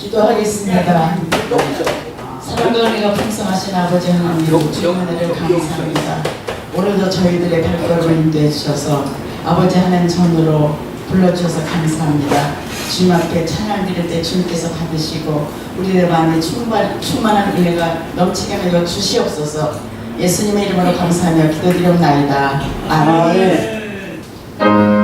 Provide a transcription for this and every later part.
기도하겠습니다. 사랑과 은혜가 풍성하신 아버지 하나님, 주의 은혜를 감사합니다. 오늘도 저희들의 발걸음을 인도해 주셔서 아버지 하나님 손으로 불러주셔서 감사합니다. 주님 앞에 찬양 드릴 때 주님께서 받으시고 우리들 마음에 충만한 은혜가 넘치게 하여 주시옵소서. 예수님의 이름으로 감사하며 기도드리옵나이다. 아멘. Yeah.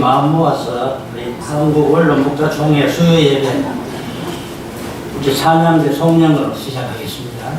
마음 모아서 우리 한국 원로 목자총회 수요 예배 우리 찬양대 송령으로 시작하겠습니다.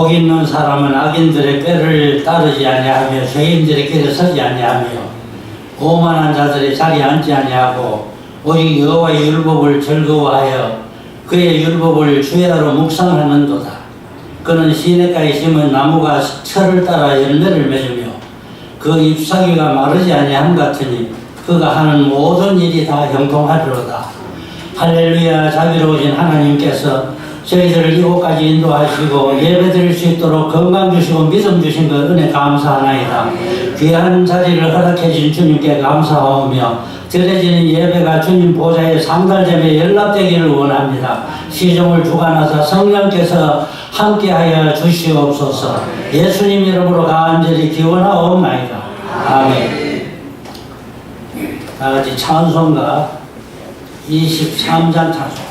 복 있는 사람은 악인들의 꾀를 따르지 아니하며 죄인들의 길에 서지 아니하며 오만한 자들의 자리에 앉지 아니하고 오직 여호와의 율법을 즐거워하여 그의 율법을 주야로 묵상하는도다. 그는 시냇가에 심은 나무가 철을 따라 열매를 맺으며 그 잎사귀가 마르지 아니함 같으니 그가 하는 모든 일이 다 형통하리로다. 할렐루야. 자비로우신 하나님께서 저희들을 이곳까지 인도하시고 예배드릴 수 있도록 건강 주시고 믿음 주신 것 은혜 감사하나이다. 귀한 자리를 허락해 주신 주님께 감사하오며 드려지는 예배가 주님 보좌에 상달됨에 연락되기를 원합니다. 시종을 주관하사 성령께서 함께하여 주시옵소서. 예수님 이름으로 간절히 기원하옵나이다. 아멘. 다같이 찬송가 23장 찬송하겠습니다.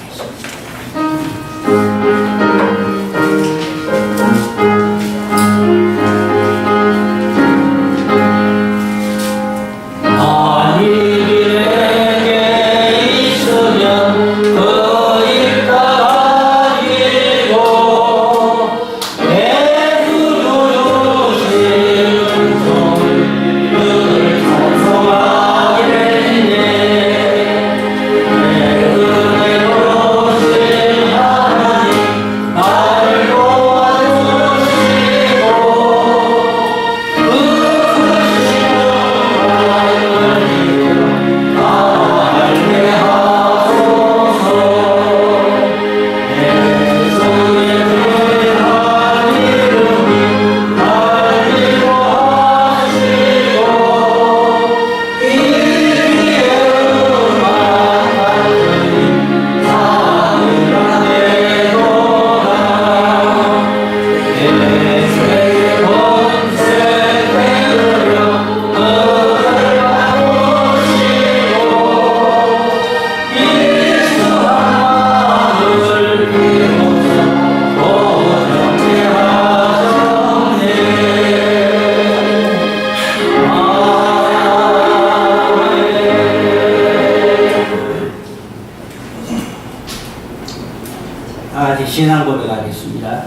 신앙 고백하겠습니다.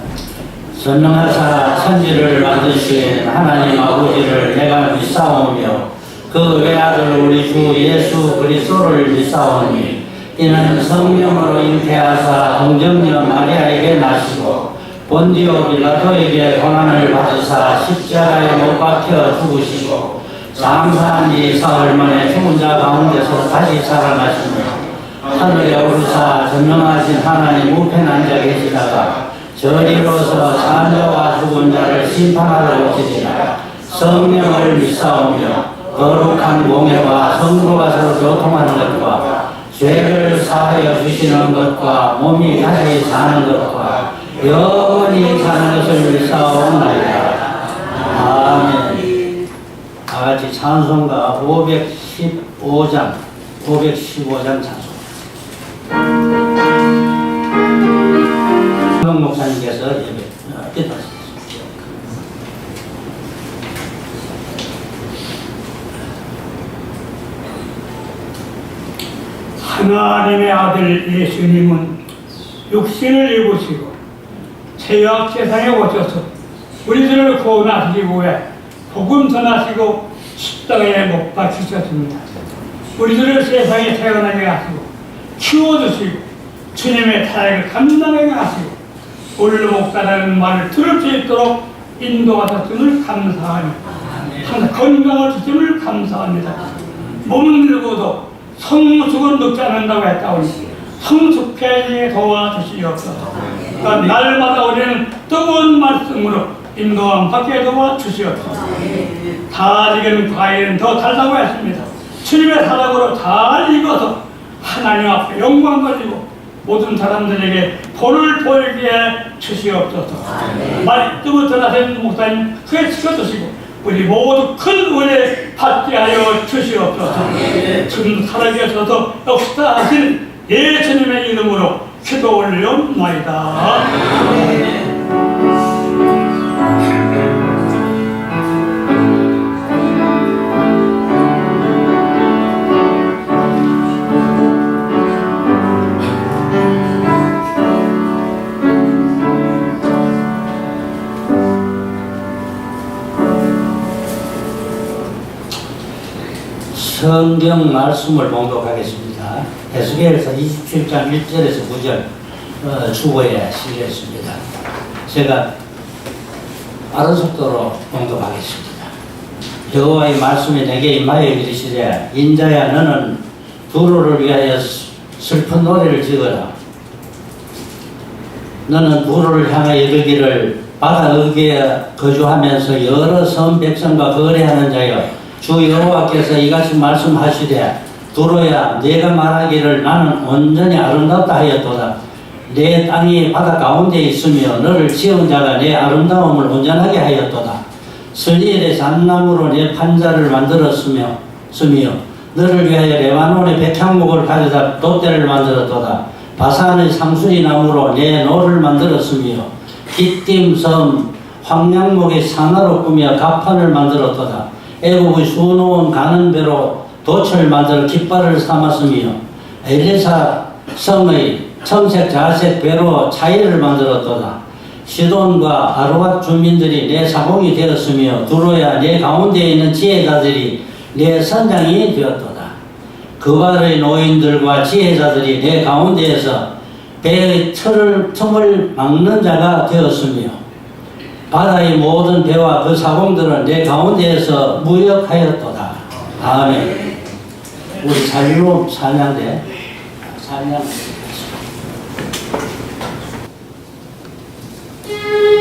전능하사 천지를 만드신 하나님 아버지를 내가 믿사오며 그 외아들 우리 주 예수 그리스도를 믿사오니 이는 성령으로 잉태하사 동정녀 마리아에게 나시고 본디오 빌라토에게 고난을 받으사 십자가에 못 박혀 죽으시고 장사한 지 사흘 만에 죽은 자 가운데서 다시 살아나시며 하늘에 오르사 전능하신 하나님 우편에 앉아 계시다가 저리로서 산자와 죽은 자를 심판하러 오시리라. 성령을 믿사오며 거룩한 공예와 성도가 서로 교통하는 것과 죄를 사하여 주시는 것과 몸이 다시 사는 것과 영원히 사는 것을 믿사오나이다. 아멘. 다같이 찬송가 515장 찬송. 목사님께서 예배 뜻하셨습니다. 하나님의 아들 예수님은 육신을 입으시고 죄악 세상에 오셔서 우리들을 구원하시기 위해 복음 전하시고 십자가에 못 박히셨습니다. 우리들을 세상에 태어나게 하시고 키워주시고 주님의 사역을 감당하게 하시고 원로 목사라는 말을 들을 수 있도록 인도하셨음을 감사하며 항상 건강을 주심을 감사합니다. 몸은 늙어도 성숙은 늙지 않는다고 했다오니 성숙해 도와주시옵소서. 날마다 우리는 뜨거운 말씀으로 인도함 받게 도와주시옵소서. 다 익은 과일은 더 달다고 했습니다. 주님의 사랑으로 다 익어서 하나님 앞에 영광 돌리고 모든 사람들에게 본을 보이게 주시옵소서. 말씀을 전하신 목사님 회시켜주시고 우리 모두 큰 은혜 받게 하여 주시옵소서. 지금 살아계셔서 역사하신 예수님의 이름으로 기도 올려옵나이다. 성경 말씀을 봉독하겠습니다. 에스겔서 27장 1절에서 9절 주보에 실렸습니다. 제가 빠른 속도로 봉독하겠습니다. 여호와의 말씀이 내게 임하여 이르시되 인자야 너는 두로를 위하여 슬픈 노래를 지어라. 너는 두로를 향하여 이르기를 바다 어귀에 거주하면서 여러 섬 백성과 거래하는 자여 주 여호와께서 이같이 말씀하시되 두로야 내가 말하기를 나는 온전히 아름답다 하였도다. 내 땅이 바다 가운데 있으며 너를 지은 자가 내 아름다움을 온전하게 하였도다. 스니엘의 잣나무로 내 판자를 만들었으며 너를 위하여 레바논의 백향목을 가져다 돛대를 만들었도다. 바산의 상수리 나무로 내 노를 만들었으며 깃딤 섬 황량목의 산화로 꾸며 갑판을 만들었도다. 애국의 수놓은 가는 배로 돛을 만들어 깃발을 삼았으며 엘리사 성의 청색 자색 배로 차이를 만들었도다. 시돈과 아르밧 주민들이 내 사공이 되었으며 두로야 내 가운데에 있는 지혜자들이 내 선장이 되었도다. 그발의 노인들과 지혜자들이 내 가운데에서 배의 틈을 막는 자가 되었으며 바다의 모든 배와 그 사공들은 내 가운데에서 무역하였도다. 아멘. 우리 자유로움 찬양대 찬양. 주님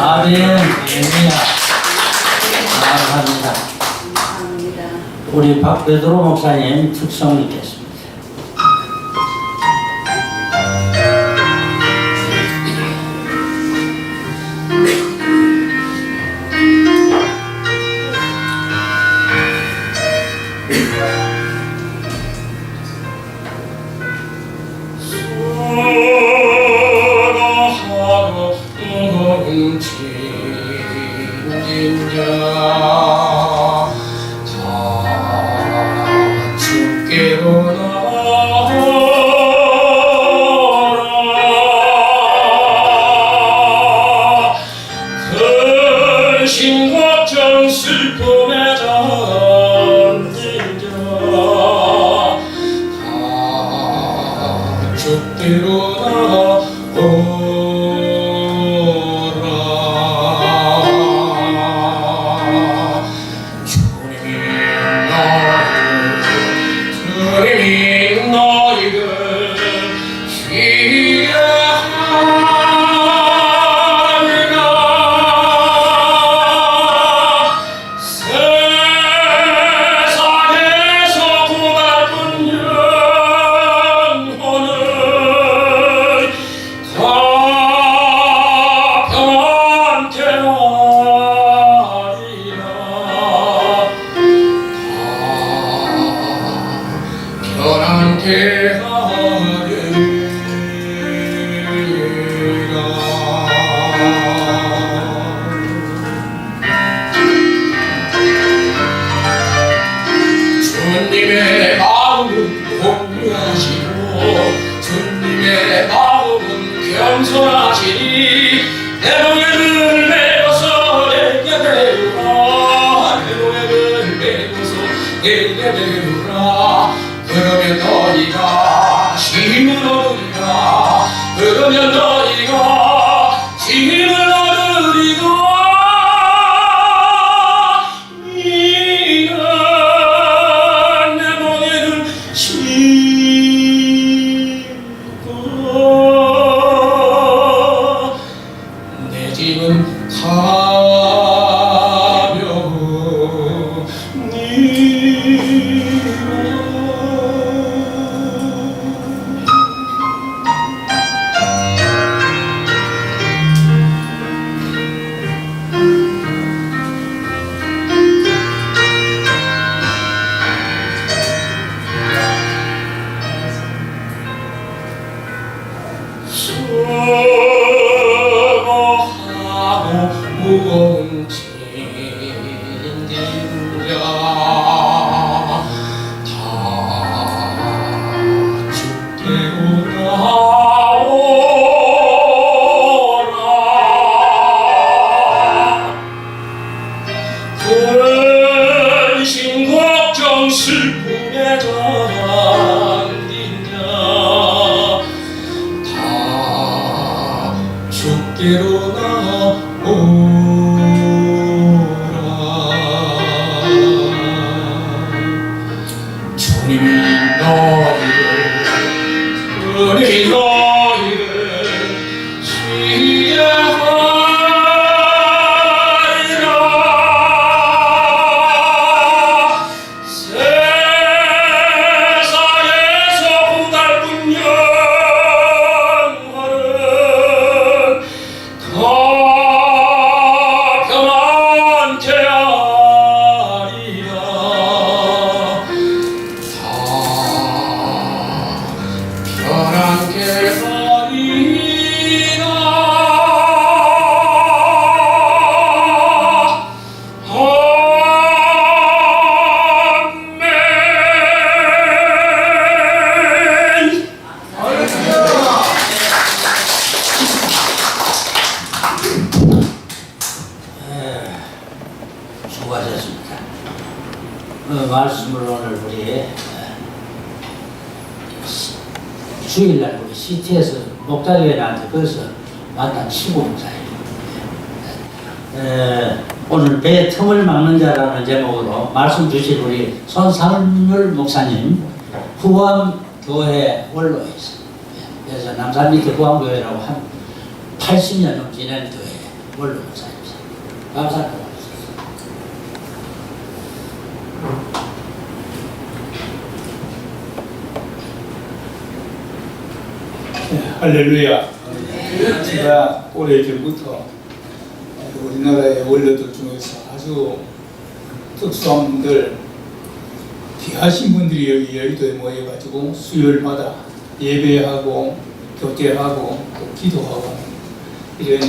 아멘. 예미야. 감사합니다. 우리 박베드로 목사님 축성 읽겠습니다. 신걱정 슬픔에 잠든 자 죽기로 나오라 주님이 너희를 세상에서 고달픈 영혼을 다 편안케 하리라 편안케 주님의 마음은 공유하시고 주님의 마음은 겸손하시니 내 노예를 메어서 내게 배우라 내 노예를 메어서 내게 배우라 그러면 너희가 힘을 얻으리라 그러면 너희가 힘을 얻으리라 내 짐은 수고하고 무거운 짐진 자 다 주께로 나오라 근심 걱정 슬픔에 잠긴 자 주께로 나오라 주님이 너희를 시해하리라 말씀을 오늘 우리 주일날 우리 CT에서 목자교회 나한테 거기서 만난 친구 목사예요. 오늘 배 틈을 막는 자라는 제목으로 말씀 주실 우리 손상률 목사님 후암교회 원로에 있어요. 그래서 남산 밑에 후암교회라고 한 80년 넘게 지낸 교회 원로 목사입니다. 감사합니다. 할렐루야. 제가 오래전부터 우리나라의 원로들 중에서 아주 특수한 분들, 귀하신 분들이 여기 여의도에 모여가지고 수요일마다 예배하고 교제하고 또 기도하고 이런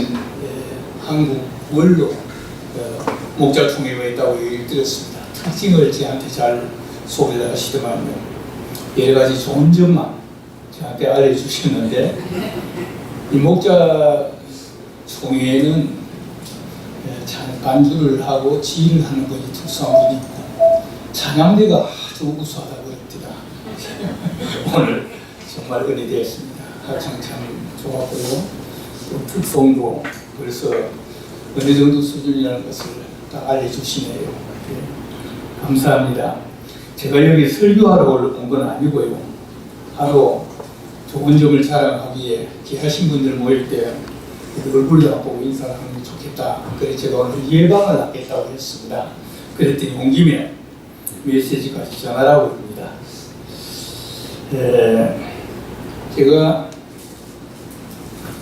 한국 원로 목자총회가 있다고 얘기를 들었습니다. 특징을 저한테 잘 소개를 하시더만요. 여러 가지 좋은 점만 저한테 알려주셨는데, 이 목자 총회에는 반주를 하고 지휘를 하는 분이 특수한 분이 있고 찬양대가 아주 우수하다고 그랬더라. 오늘 정말 은혜되었습니다. 합창 참 좋았고요. 또 특성도 벌써 어느 정도 수준이라는 것을 딱 알려주시네요. 네. 감사합니다. 제가 여기 설교하러 온 건 아니고요. 바로 좋은 점을 자랑하기에 귀하신 분들 모일 때 얼굴도 안 보고 인사를 하는 게 좋겠다. 그래서 제가 오늘 예방을 하겠다고 했습니다. 그랬더니 온 김에 메시지까지 전하라고 합니다. 제가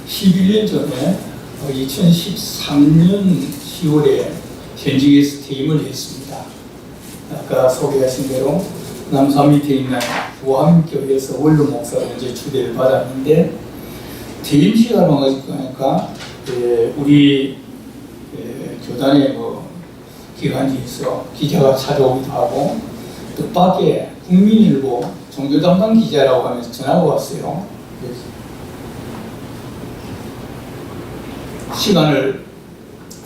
11년 전에 2013년 10월에 현직에서 퇴임을 했습니다. 아까 소개하신 대로 남산 밑에 있는 후암교회에서 원로 목사로 이제 추대를 받았는데, 퇴임 시간을 가니까 우리 교단의 기관지에서 기자가 찾아오기도 하고, 또 밖에 국민일보 종교 담당 기자라고 하면서 전화가 왔어요. 시간을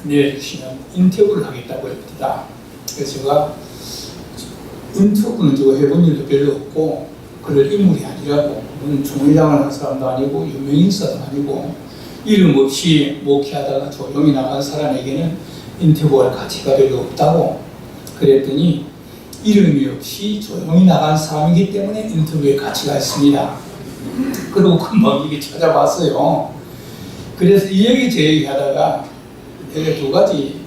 내주시면 인터뷰를 하겠다고 했다. 그래서 제가 인터뷰는 제가 해본 일도 별로 없고 그럴 인물이 아니라고, 종회장을 하는 사람도 아니고 유명인사도 아니고 이름 없이 목회하다가 조용히 나간 사람에게는 인터뷰할 가치가 별로 없다고 그랬더니, 이름이 없이 조용히 나간 사람이기 때문에 인터뷰에 가치가 있습니다. 그리고 금방 이게 찾아봤어요. 그래서 이 얘기 제 얘기 하다가 내가 두 가지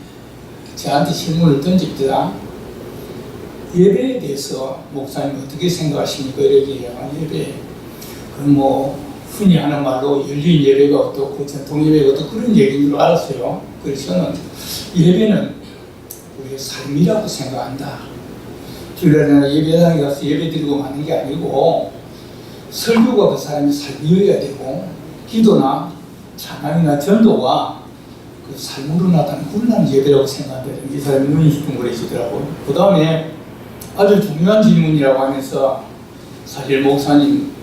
저한테 질문을 던집더라. 예배에 대해서 목사님 어떻게 생각하십니까? 이렇게 예배, 흔히 하는 말로 열린 예배가 어떻고 전통 예배가 어떻고 그런 얘기인 줄 알았어요. 그래서 저는 예배는 우리의 삶이라고 생각한다. 주일날 예배당에 가서 예배 드리고 마는 게 아니고 설교가 그 사람의 삶이어야 되고, 기도나 찬양이나 전도가 그 삶으로 나타나는 그런 예배라고 생각한다. 이 사람이 눈이 둥그레지더라고요. 그 다음에 아주 중요한 질문이라고 하면서, 사실 목사님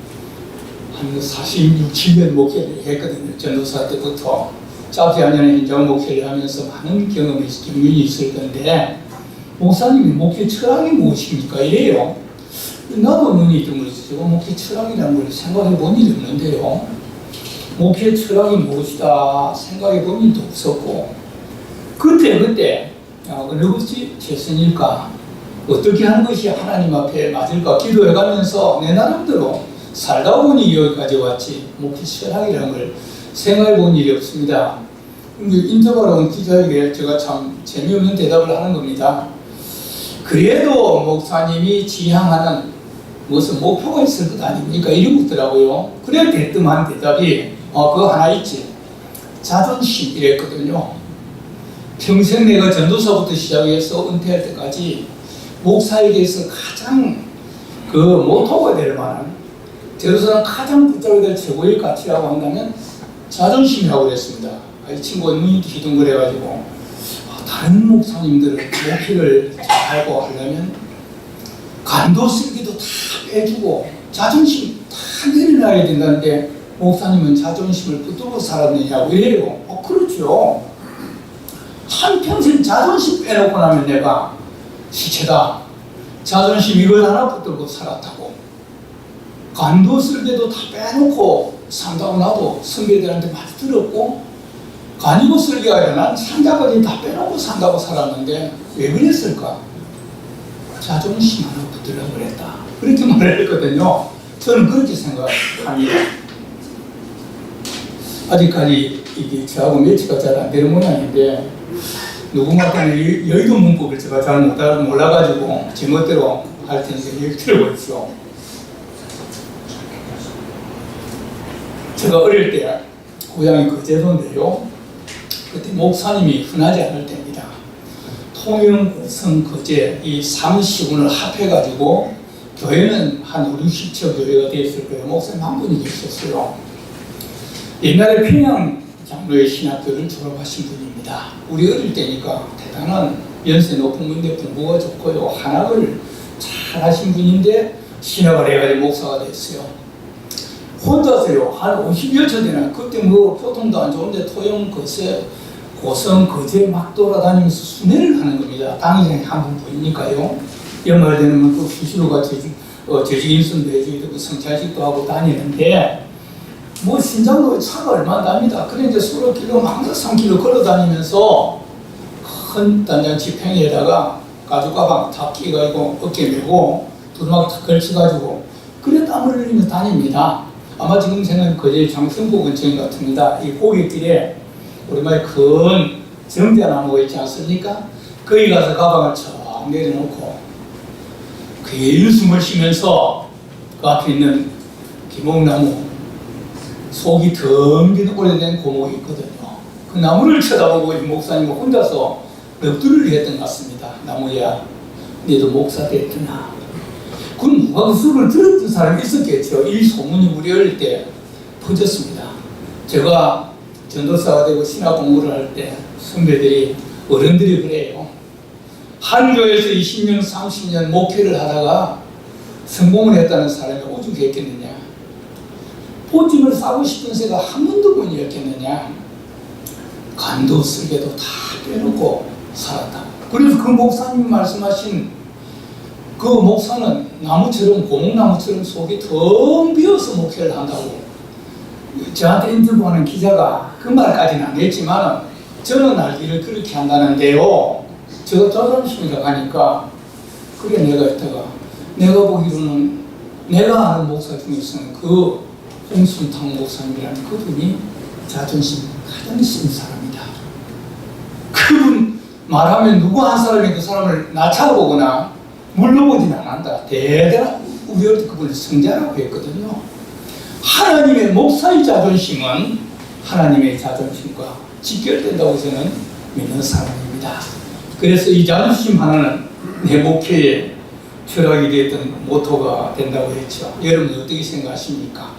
한 46, 7년 목회를 했거든요. 전도사 때부터. 짧지 않은 현장 목회를 하면서 많은 경험이 있을 건데, 목사님이 목회 철학이 무엇입니까? 이래요. 나도 눈이 둥그레지고 목회 철학이라는 걸 생각해 본 일이 없는데요. 목회 철학이 무엇이다 생각해 본 일도 없었고, 그때 어느 것이 최선일까, 어떻게 하는 것이 하나님 앞에 맞을까 기도해가면서 내 나름대로 살다 보니 여기까지 왔지, 목회 철학이라는 걸 생각해 본 일이 없습니다. 인터뷰하러 온 기자에게 제가 참 재미없는 대답을 하는 겁니다. 그래도 목사님이 지향하는 무슨 목표가 있을 것 아닙니까? 이런 묻더라고요. 그래 대뜸한 대답이 그거 하나 있지. 자존심 이랬거든요. 평생 내가 전도사부터 시작해서 은퇴할 때까지 목사에게서 가장 모토가 될 만한, 전도사는 가장 붙잡아야 될 최고의 가치라고 한다면 자존심이라고 그랬습니다. 이 친구가 눈이 휘둥그레가지고 다른 목사님들은 목회를 잘하고 하려면 간도 쓰기도 다 빼주고 자존심 다 내려놔야 된다는데, 목사님은 자존심을 붙들고 살았느냐고 이래요. 그렇죠. 한평생 자존심 빼놓고 나면 내가 시체다. 자존심 이걸 하나 붙들고 살았다고. 간도 쓸개도 다 빼놓고 산다고 나도 선배들한테 말 들었고, 간이고 쓸개가 아니라 난 산다까지 다 빼놓고 산다고 살았는데 왜 그랬을까? 자존심 하나 붙들려고 그랬다. 그렇게 말을 했거든요. 저는 그렇게 생각합니다. 아직까지 이게 저하고 매치가 잘 안 되는 모양인데, 누군가한테는 여의도 문법을 제가 잘 몰라가지고 제 멋대로 할 테니까 여기 들어보십시오. 제가 어릴 때 고향이 거제도인데요. 그때 목사님이 흔하지 않을 때입니다. 통영, 고성, 거제 이 3시군을 합해가지고 교회는 한 60척 교회가 되었을 거예요. 목사님 한 분이 계셨어요. 옛날에 평양 장로의 신학교를 졸업하신 분입니다. 우리 어릴 때니까 대단한 연세 높은 분인데 공부가 좋고요. 한학을 잘 하신 분인데 신학을 해가지고 목사가 됐어요. 혼자서요. 한 50여 초 되나. 그때 뭐 교통도 안 좋은데 토영, 거제, 고성, 거제 막 돌아다니면서 순회를 하는 겁니다. 당일에 한 번 보이니까요. 연말 되면 또 수시로가 재직인순도 해주기도 성찰식도 하고 다니는데, 뭐 신장도 차가 얼마 납니다. 그래 이제 수로 길로 막 3km 걸어 다니면서 큰 단장치 팽이에다가 가죽 가방 다 끼가지고 어깨 메고 두루마기 다 걸쳐가지고 그래 땀을 흘리며 다닙니다. 아마 지금 생각하면 거제 장성구 근처인 것 같습니다. 이 고객길에 오랜만에 큰 정자나무가 있지 않습니까? 거기 가서 가방을 쫙 내려놓고 그 숨을 쉬면서 그 앞에 있는 기목나무 속이 덩빈 오래된 고목이 있거든요. 그 나무를 쳐다보고 이 목사님은 혼자서 넋두리를 했던 것 같습니다. 나무야, 너도 목사 됐구나. 그럼 누가 그 소리를 들었던 사람이 있었겠죠. 이 소문이 우리 어릴 때 퍼졌습니다. 제가 전도사가 되고 신학 공부를 할 때 선배들이, 어른들이 그래요. 한 교회에서 20년, 30년 목회를 하다가 성공을 했다는 사람이 오죽했겠느냐. 포집을 싸고 싶은 새가 한 번도 뿐이었겠느냐. 간도 쓸개도 다 빼놓고 살았다. 그래서 그 목사님 말씀하신 그 목사는 나무처럼, 고목나무처럼 속이 텅 비어서 목회를 한다고. 저한테 인터뷰하는 기자가 그 말까지는 안 했지만 저는 알기를 그렇게 한다는데요. 제가 자존심이라고 하니까 그래 내가 했다가 내가 보기로는 내가 아는 목사 중에서는 그 홍순탕 목사님이라는 그분이 자존심 가장 센 사람이다. 그분 말하면 누구 한 사람이 그 사람을 낮춰보거나 물러보진 않는다. 대단한 우리 어릴 때 그분을 성자라고 했거든요. 하나님의 목사의 자존심은 하나님의 자존심과 직결된다고 저는 믿는 사람입니다. 그래서 이 자존심 하나는 내 목회의 철학이 되었던 모토가 된다고 했죠. 여러분 어떻게 생각하십니까?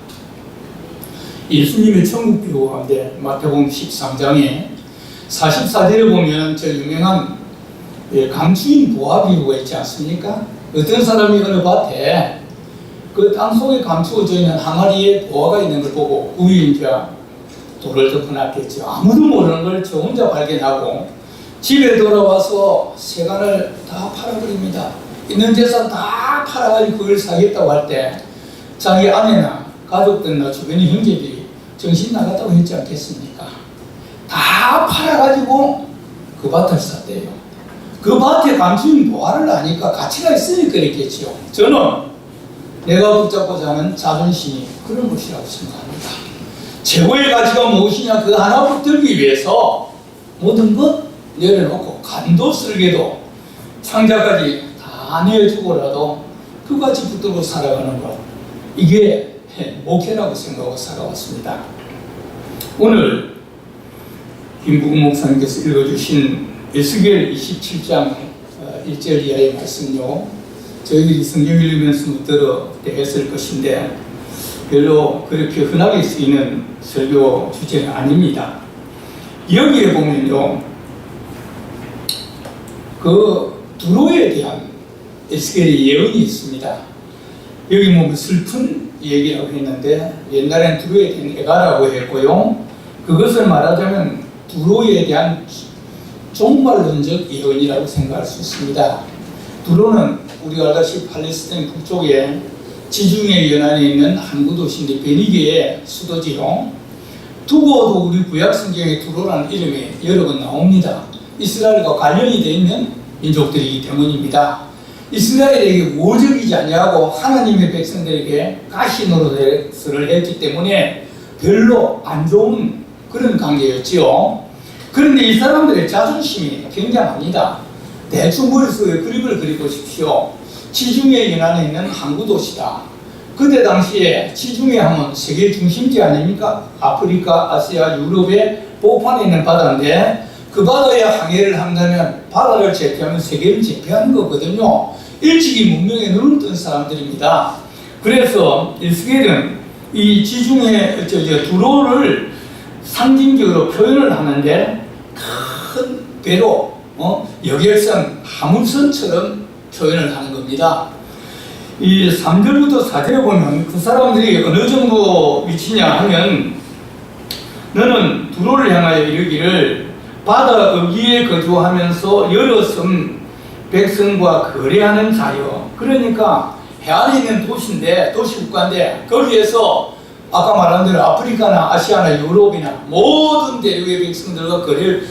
예수님의 천국 비유 가운데 마태복음 13장에 44절에 보면 저 유명한 강추인 보화 비유가 있지 않습니까? 어떤 사람이 어느 밭에 그 땅속에 감추어져 있는 항아리에 보화가 있는 걸 보고 구유인자 돌을 덮어놨겠죠. 아무도 모르는 걸 저 혼자 발견하고 집에 돌아와서 세간을 다 팔아버립니다. 있는 재산 다 팔아가지고 그걸 사겠다고 할 때 자기 아내나 가족들이나 주변의 형제들이 정신 나갔다고 했지 않겠습니까? 다 팔아가지고 그 밭을 샀대요. 그 밭에 감추인 보화를 아니까 가치가 있으니까 그랬겠죠. 저는 내가 붙잡고자 하는 자존심이 그런 것이라고 생각합니다. 최고의 가치가 무엇이냐, 그 하나 붙들기 위해서 모든 것 내려놓고 간도 쓸개도 창자까지 다 내어주고라도 그같이 붙들고 살아가는 것, 이게 목회라고 생각하고 살아왔습니다. 오늘 김부근 목사님께서 읽어주신 에스겔 27장 1절 이하의 말씀요, 저희들이 성경 읽으면서 못 들어 대했을 것인데 별로 그렇게 흔하게 쓰이는 설교 주제는 아닙니다. 여기에 보면요, 그 두로에 대한 에스겔의 예언이 있습니다. 여기 보면 슬픈 얘기라고 했는데 옛날엔 두로에 대한 애가라고 했고요. 그것을 말하자면 두로에 대한 종말론적 예언이라고 생각할 수 있습니다. 두로는 우리가 알다시피 팔레스타인 북쪽에 지중해 연안에 있는 항구 도시인데 베니게의 수도지요. 두고도 우리 구약 성경에 두로라는 이름이 여러 번 나옵니다. 이스라엘과 관련이 되어 있는 민족들이기 때문입니다. 이스라엘에게 모적이지 아니하고 하나님의 백성들에게 가시 노릇을 했기 때문에 별로 안 좋은 그런 관계였지요. 그런데 이 사람들의 자존심이 굉장합니다. 대충 머릿속에 그림을 그려보십시오. 지중해 연안에 있는 항구 도시다. 그때 당시에 지중해 하면 세계 중심지 아닙니까? 아프리카, 아시아, 유럽의 보판에 있는 바다인데 그 바다에 항해를 한다면 바다를 제패하면 세계를 제패하는 거거든요. 일찍이 문명에 눈을 뜬 사람들입니다. 그래서 이스라엘은 이 지중해 두로를 상징적으로 표현을 하는데 큰 배로 여객선, 화물선처럼 표현을 하는 겁니다. 이 3절부터 4절에 보면 그 사람들이 어느 정도 위치냐 하면 너는 두로를 향하여 이르기를 바다 어귀에 거주하면서 여러 섬 백성과 거래하는 자여. 그러니까 해안에 있는 도시인데 도시국가인데 거기에서 아까 말한 대로 아프리카나 아시아나 유럽이나 모든 대륙의 백성들과 거래를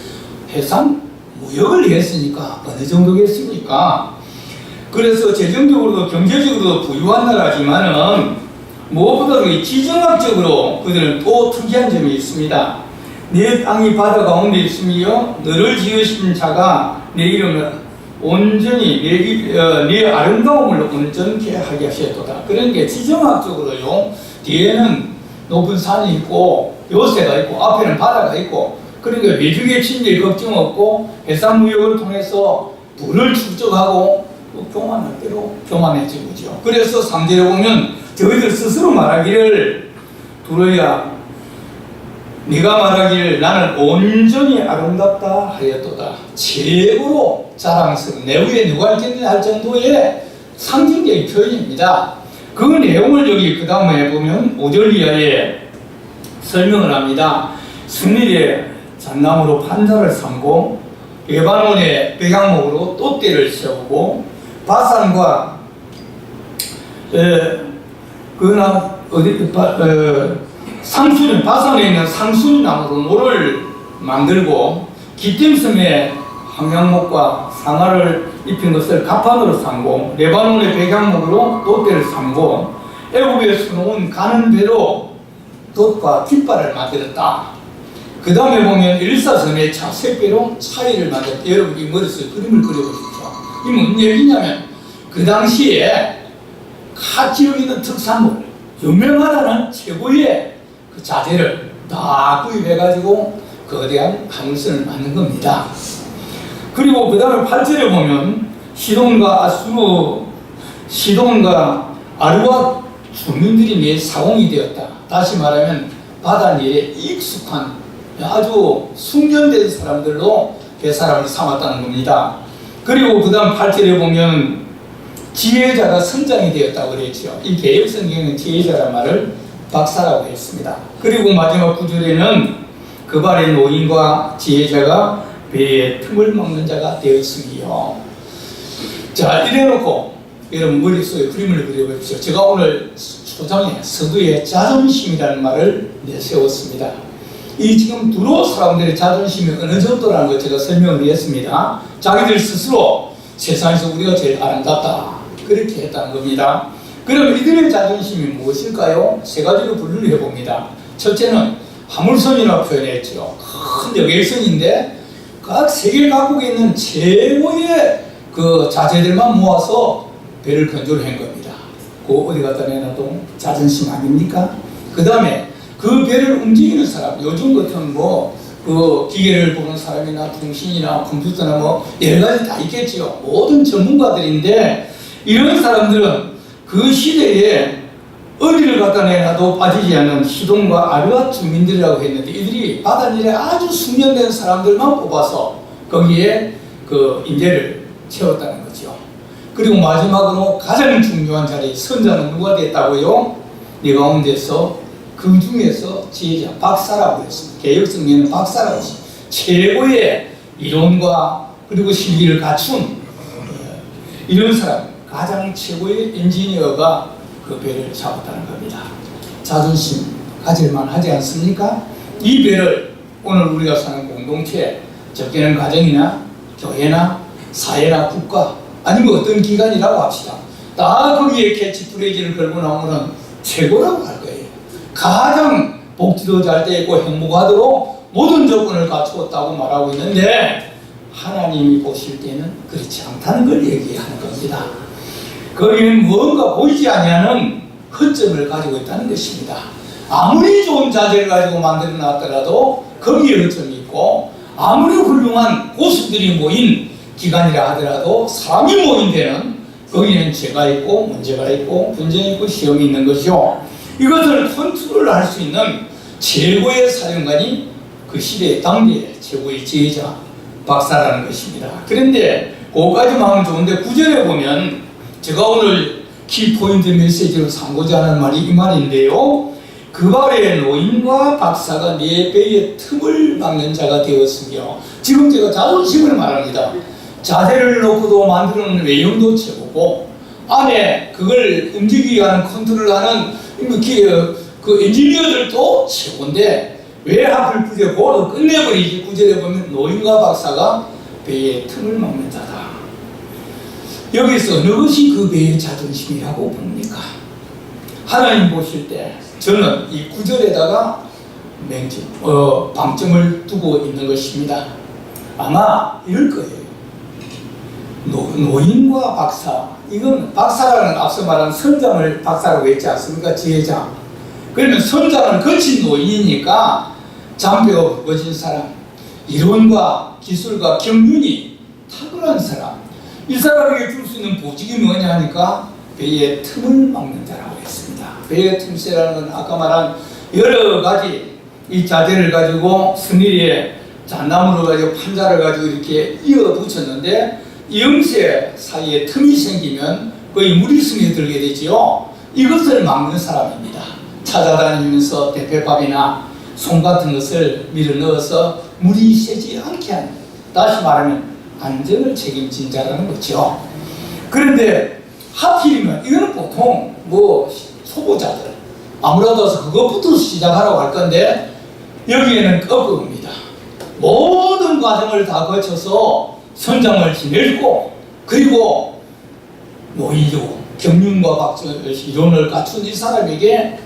해상 무역을 했으니까 어느 정도겠습니까? 그래서 재정적으로도 경제적으로도 부유한 나라지만은 무엇보다도 지정학적으로 그들은 또 특이한 점이 있습니다. 내 땅이 바다 가운데 있으며 너를 지으신 자가 내 이름을 온전히 내 아름다움을 온전케 하게 하셨도다. 그런 게 지정학적으로요. 뒤에는 높은 산이 있고 요새가 있고 앞에는 바다가 있고 그러니까 외적의 침입 걱정 없고 해상 무역을 통해서 부를 축적하고 교만할 대로 교만해진 거죠. 그래서 3절에 보면 저희들 스스로 말하기를 두로야 네가 말하기를 나는 온전히 아름답다 하였도다. 최고로 자랑스러운 내 위에 누가 있겠느냐 할 정도의 상징적인 표현입니다. 그 내용을 여기 그 다음에 보면 5절 이하에 설명을 합니다. 스밀의 잣나무로 판자를 삼고 레바논의 백향목으로 돛대를 세우고 바산과 상수리 바산에 있는 상수리나무로 모를 만들고 기띔섬에 황양목과 상아를 입힌 것을 가판으로 삼고 레바논의 백향목으로 돛대를 삼고 애굽에서 놓은 가는 배로 돛과 깃발을 만들었다. 그 다음에 보면 일사섬의 자색배로 차이를 만들었다. 여러분 이 머릿속에 그림을 그려보십시오. 이 무슨 얘기냐면 그 당시에 각 지역에 있는 특산물 유명하다는 최고의 그 자재를 다 구입해가지고 거대한 화물선을 만든 겁니다. 그리고 그 다음에 8절에 보면 시돈과 아르와 주민들이 내 사공이 되었다. 다시 말하면 바다 일에 익숙한 아주 숙련된 사람들로 그 사람을 삼았다는 겁니다. 그리고 그 다음 8절에 보면 지혜자가 선장이 되었다고 그랬죠. 이 개혁 성경은 지혜자란 말을 박사라고 했습니다. 그리고 마지막 9절에는 그 발의 노인과 지혜자가 배의 틈을 막는 자가 되었으며. 자, 이래놓고 여러분 머릿속에 그림을 그려보십시오. 제가 오늘 초장에 서두에 자존심이라는 말을 내세웠습니다. 이 지금 두로 사람들의 자존심이 어느 정도라는 걸 제가 설명을 했습니다. 자기들 스스로 세상에서 우리가 제일 아름답다 그렇게 했다는 겁니다. 그럼 이들의 자존심이 무엇일까요? 세 가지로 분류를 해봅니다. 첫째는 화물선이라고 표현했죠. 큰 여객선인데 각 세계 각국에 있는 최고의 그 자재들만 모아서 배를 건조를 한 겁니다. 그 어디 갖다 내놔도 자존심 아닙니까? 그 다음에 그 배를 움직이는 사람, 요즘 같은 그 기계를 보는 사람이나 통신이나 컴퓨터나 여러 가지 다 있겠지요. 모든 전문가들인데 이런 사람들은 그 시대에 어디를 갖다 내놔도 빠지지 않는 시돈과 아르와 주민들이라고 했는데 이들이 바다일에 아주 숙련된 사람들만 뽑아서 거기에 그 인재를 채웠다는 거죠. 그리고 마지막으로 가장 중요한 자리 선자는 누가 됐다고요? 이 가운데서 그 중에서 지혜자 박사라고 했습니다. 개혁성경은 박사라고 했습니다. 최고의 이론과 그리고 실기를 갖춘 이런 사람 가장 최고의 엔지니어가 그 배를 잡았다는 겁니다. 자존심 가질만 하지 않습니까? 이 배를 오늘 우리가 사는 공동체, 적게는 가정이나 교회나 사회나 국가 아니면 어떤 기관이라고 합시다. 다 거기에 캐치프레이즈를 걸고 나오면 최고라고 할 거예요. 가장 복지도 잘 돼 있고 행복하도록 모든 조건을 갖추었다고 말하고 있는데 하나님이 보실 때는 그렇지 않다는 걸 얘기하는 겁니다. 거기는 무언가 보이지 아니하는 허점을 가지고 있다는 것입니다. 아무리 좋은 자재를 가지고 만들어 놨더라도 거기에 허점이 있고, 아무리 훌륭한 고수들이 모인 기관이라 하더라도 사람이 모인 데는 거기는 죄가 있고 문제가 있고 분쟁이 있고 시험이 있는 것이요. 이것을 컨트롤 할 수 있는 최고의 사령관이 그 시대의 당대의 최고의 지혜자 박사라는 것입니다. 그런데 그거까지만 하면 좋은데 9절에 보면 제가 오늘 키포인트 메시지로 삼고자 하는 말이 이 말인데요. 그 발에 노인과 박사가 네 배의 틈을 막는 자가 되었으며, 지금 제가 자존심을 말합니다. 자세를 놓고도 만드는 외형도 최고고 안에 그걸 움직이게 하는 컨트롤하는 그 엔지니어들도 최고인데 왜 하필 그제 보러 끝내버리지? 9절에 보면 노인과 박사가 배의 틈을 막는 자다. 여기서 어느 것이 그 배의 자존심이라고 봅니까? 하나님 보실 때 저는 이 9절에다가 방점을 두고 있는 것입니다. 아마 이럴 거예요. 노인과 박사, 이건 박사라는 앞서 말한 선장을 박사라고 했지 않습니까? 지혜자. 그러면 선장을 거친 노인이니까 장벽을 굵어진 사람, 이론과 기술과 경륜이 탁월한 사람, 이 사람에게 줄 수 있는 보직이 뭐냐 하니까 배의 틈을 막는 자라고 했습니다. 배의 틈새라는 건 아까 말한 여러 가지 이 자재를 가지고 스니리에 잣나무를 가지고 판자를 가지고 이렇게 이어 붙였는데 이음새 사이에 틈이 생기면 거의 물이 스며들게 되지요. 이것을 막는 사람입니다. 찾아다니면서 대패밥이나 솜 같은 것을 밀어 넣어서 물이 새지 않게 하는, 다시 말하면 안전을 책임진 자라는 거죠. 그런데 하필이면 이거는 보통 초보자들 아무래도 그것부터 시작하라고 할 건데 여기에는 거꾸로입니다. 모든 과정을 다 거쳐서 선장을 지내고 그리고 노인이고 경륜과 박정을 이론을 갖춘 이 사람에게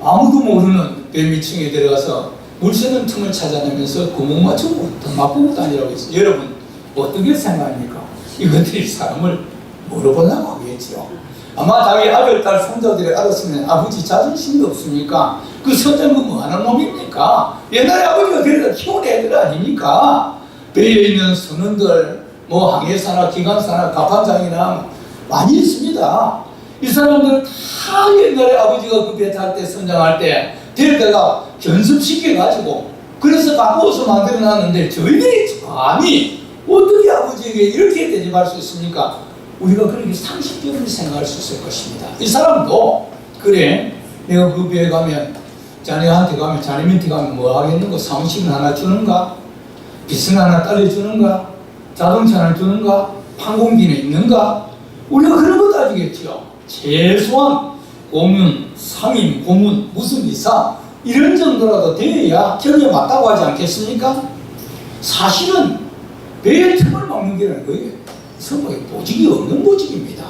아무도 모르는 배 밑층에 들어가서 물 새는 틈을 찾아내면서 구멍 맞추고 더 막고 다니라고 했어요. 여러분 어떻게 생각합니까? 이것들이 사람을 물어보려고 하겠죠. 아마 자기 아들, 딸, 손자들이 알았으면 아버지 자존심도 없습니까? 그 선장은 뭐하는 놈입니까? 옛날에 아버지가 데려다 키운 애들 아닙니까? 배에 있는 선원들, 항해사나 기관사나 갑판장이나 많이 있습니다. 이 사람들은 다 옛날에 아버지가 그 배 탈 때 선장할 때 데려다가 견습시켜가지고 그래서 바꾸어서 만들어놨는데 저희들이 감히 어떻게 아버지에게 이렇게 대접할 수 있습니까? 우리가 그렇게 상식적으로 생각할 수 있을 것입니다. 이 사람도 그래, 내가 그 배에 가면 자네한테 가면 자네한테 가면 뭐 하겠는가? 사무실 하나 주는가? 빚은 하나 딸려주는가? 자동차를 주는가? 항공기는 있는가? 우리가 그런 거 따지겠죠. 최소한 고문, 상임, 고문, 무슨 이사 이런 정도라도 돼야 결에 맞다고 하지 않겠습니까? 사실은 배의 틈을 막는 게라는 거예요. 선거에 보직이 없는 보직입니다.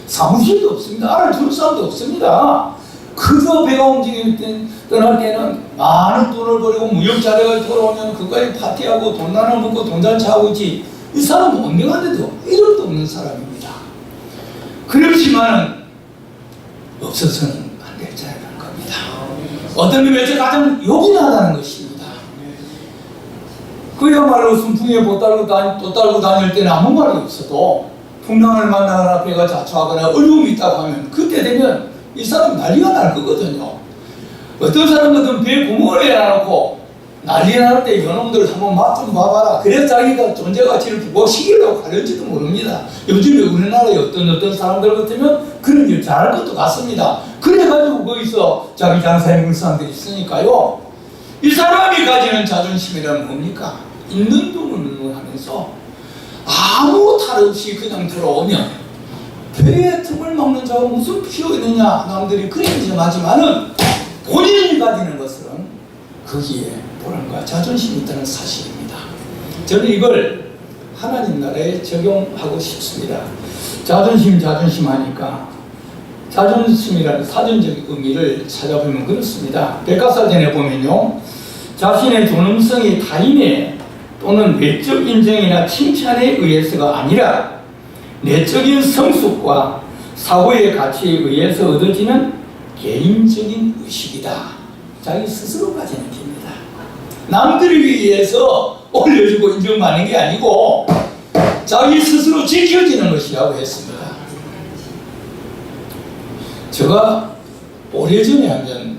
사무실도 없습니다. 알아줄 사람도 없습니다. 그저 배가 움직일 때, 떠날 때는 많은 돈을 버리고 무역 자료가 돌아오면 그까지 파티하고 돈 나눠 먹고 돈 잘 차고 있지. 이 사람은 언제 갔는데도 1원도 없는 사람입니다. 그렇지만 없어서는 안 될 자라는 겁니다. 어떤 의미에서 가장 요긴하다는 것입니다. 그야말로 순풍에 못 달고 다닐 때는 아무 말이 없어도 풍랑을 만나거나 배가 자초하거나 어려움이 있다고 하면 그때 되면 이 사람 난리가 날 거거든요. 어떤 사람들은 배에 구멍을 해놔놓고 난리 날 때 이놈들 한번 맛 좀 봐봐라. 그래서 자기가 존재 가치를 부각시키려고 하는지도 모릅니다. 요즘에 우리나라의 어떤 사람들 같으면 그런 일 잘할 것도 같습니다. 그래가지고 거기서 자기 장사에 물사람들이 있으니까요. 이 사람이 가지는 자존심이란 뭡니까? 있는 돈을 하면서 아무 탈 없이 그냥 들어오면 배에 틈을 막는 자가 무슨 필요 있느냐 남들이 그렇게 인정하지만은 본인이 가지는 것은 거기에 보람과 자존심이 있다는 사실입니다. 저는 이걸 하나님 나라에 적용하고 싶습니다. 자존심 하니까 자존심이라는 사전적 의미를 찾아보면 그렇습니다. 백과사전에 보면요, 자신의 존엄성이 타인의 또는 외적 인정이나 칭찬에 의해서가 아니라 내적인 성숙과 사고의 가치에 의해서 얻어지는 개인적인 의식이다. 자기 스스로 가지는 겁니다. 남들을 위해서 올려주고 인정받는 게 아니고 자기 스스로 지켜지는 것이라고 했습니다. 제가 오래전에 하면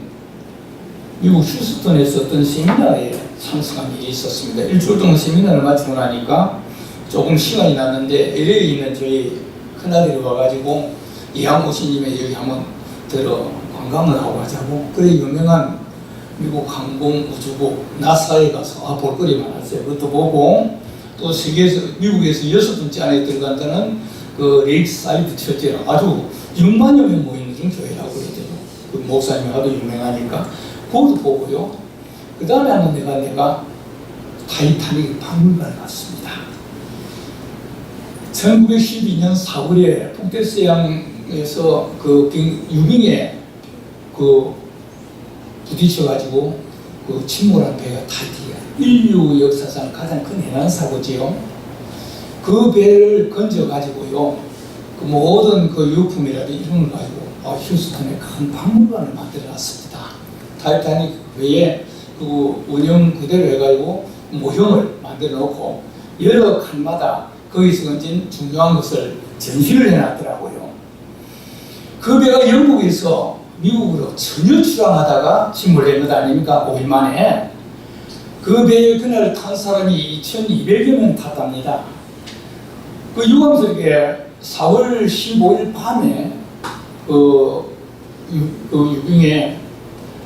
미국 휴스턴에서 어떤 세미나에 참석한 일이 있었습니다. 일주일 동안 세미나를 마치고 나니까 조금 시간이 났는데 LA에 있는 저희 큰아들이 와가지고 이항호 씨님의 여기 한번 들어 관광을 하고 하자고. 그래 유명한 미국 항공우주국 나사에 가서 볼거리 많았어요. 그것도 보고 또 세계에서 미국에서 6번째 안에 들어간다는 그 레이크사이드 처치라 아주 6만여 명 모이는 교회라고 그러더라고요. 그 목사님이 하도 유명하니까 그것도 보고요. 그 다음에 한번 내가 타이타닉 박물관을 갔습니다. 1912년 4월에 북대서양에서 그 유빙에 그 부딪혀가지고 그 침몰한 배가 타이타닉, 인류 역사상 가장 큰 해난 사고지요. 그 배를 건져가지고요, 그 모든 그 유품이라든 이런 걸 가지고 휴스턴에 큰 박물관을 만들어놨습니다. 타이타닉 외에 그 운영 그대로 해가지고 모형을 만들어놓고 여러 칸마다 거기서 건진 중요한 것을 전시를 해놨더라고요. 그 배가 영국에서 미국으로 전혀 출항하다가 침몰한 것 아닙니까? 5일 만에. 그 배에 그날 탄 사람이 2,200여 명 탔답니다. 그 유감스럽게 4월 15일 밤에 그 유빙에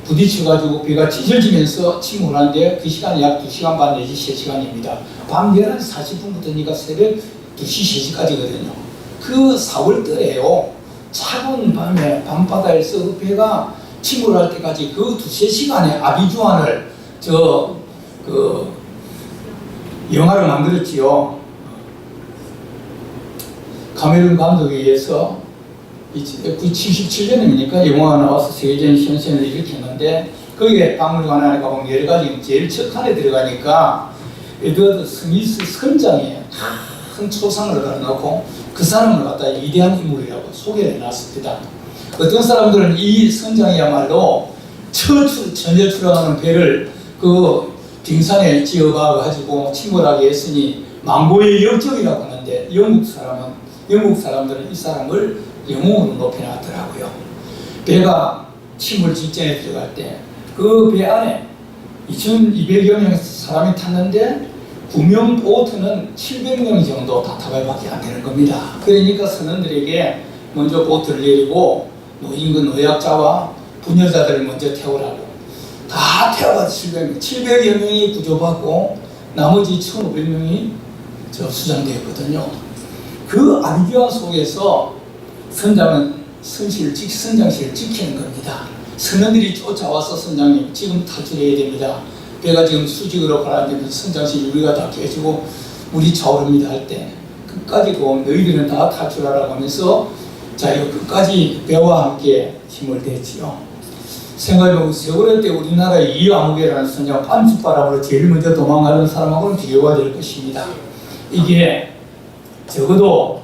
부딪혀가지고 배가 찢어지면서 침몰하는데 그 시간이 약 2시간 반 내지 3시간입니다. 밤 11시 40분부터니까 새벽 2시, 3시까지거든요. 그 4월달에요. 차가운 밤에 밤바다에서 그 배가 침몰할 때까지 그 2~3시간의 아비주안을 영화를 만들었지요. 카메룬 감독에 의해서 77년이니까 영화가 나와서 세계적인 선전을 일으켰는데 거기에 박물관 안에 가보면 여러 가지 제일 첫 칸에 들어가니까 에드워드 스미스 선장에 큰 초상을 걸어놓고 그 사람을 갖다 위대한 인물이라고 소개를 해놨습니다. 어떤 사람들은 이 선장이야말로 전혀 출항하는 배를 그 빙산에 지어봐가지고 침몰하게 했으니 망고의 역적이라고 하는데 영국 사람들은 이 사람을 영웅으로 높여놨더라고요. 배가 침몰 직전에 들어갈 때 그 배 안에 2,200여 명 사람이 탔는데 구명 보트는 700명 정도 다 타갈 밖에 안 되는 겁니다. 그러니까 선원들에게 먼저 보트를 내리고 노인과 노약자와 부녀자들을 먼저 태우라고 다 태워가 700여 명이 구조받고 나머지 1,500명이 수장되었거든요. 그 아비규환 속에서 선장은 선장실을 지키는 겁니다. 선원들이 쫓아와서 선장님 지금 탈출해야 됩니다. 배가 지금 수직으로 가라앉으면서 선장실 유리가 다 깨지고 물이 차오릅니다 할 때 끝까지 너희들은 다 탈출하라고 하면서 자 이거 끝까지 배와 함께 힘을 댔지요. 생각해보면 세월호 때 우리나라의 이암욱이라는 선장 반죽바람으로 제일 먼저 도망가는 사람하고는 비교가 될 것입니다. 이게 적어도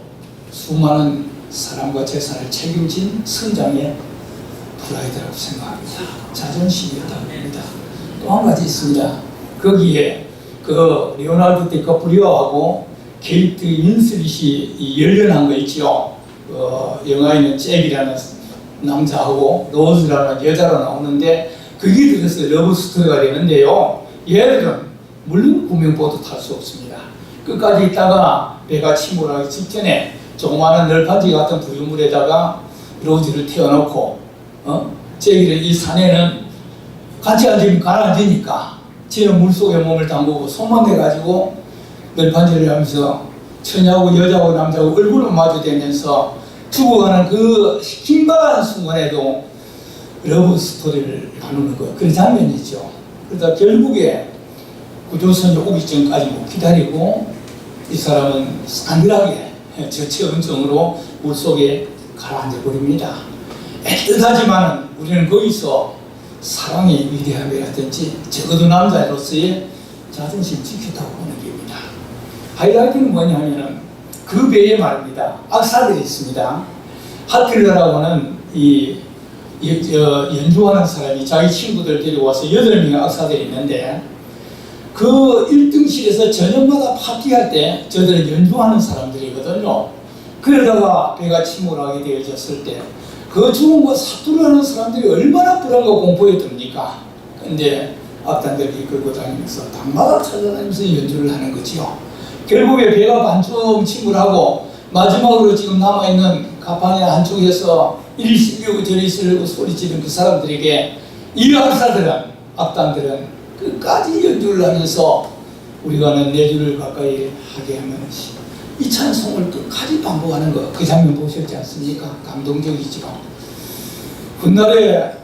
수많은 사람과 재산을 책임진 선장의 프라이드라고 생각합니다. 자존심이었다고 합니다. 또 한 가지 있습니다. 거기에 그 리오나르도 디카프리오하고 케이트 윈슬릿이 열연한 거 있죠. 영화에는 잭이라는 남자하고 로즈라는 여자로 나오는데 그게 들어서 러브 스토리가 되는데요. 얘들은 물론 구명보도 탈 수 없습니다. 끝까지 있다가 배가 침몰하기 직전에 조그마한 널판지 같은 부유물에다가 로즈를 태워놓고 잭이는 이 산에는 같이 앉으면 가라앉으니까 쟤는 물속에 몸을 담그고 손만 대가지고 널판지를 하면서 처녀하고 여자하고 남자하고 얼굴을 마주대면서 죽어가는 그 힘박한 순간에도 러브 스토리를 나누는 거, 그런 장면이죠. 그러다 결국에 구조선이 오기 전까지 못 기다리고 이 사람은 싸늘하게 저체온증으로 물속에 가라앉아 버립니다. 애틋하지만 우리는 거기서 사랑의 위대함이라든지 적어도 남자로서의 자존심 지켰다고 보는 겁니다. 하이라이트는 뭐냐면은 그 배에 말입니다. 악사들이 있습니다. 하틸러라고 하는 연주하는 사람이 자기 친구들 데리고 와서 8명의 악사들이 있는데 그 1등실에서 저녁마다 파티할 때 저들은 연주하는 사람들이거든요. 그러다가 배가 침몰하게 되어졌을 때 그 죽은 거 사투를 사람들이 얼마나 불안과 공포에 듭니까? 근데 악단들이 끌고 다니면서 밤마다 찾아다니면서 연주를 하는 거지요. 결국에 배가 반쯤 침몰하고 마지막으로 지금 남아있는 가판의 한쪽에서 이리 쓰려고 저리 쓰려고 소리치는 그 사람들에게 이 악단들은 끝까지 연주를 하면서 우리가는 4주를 가까이 하게 하면 이 찬송을 끝까지 반복하는 거, 그 장면 보셨지 않습니까? 감동적이죠. 훗날에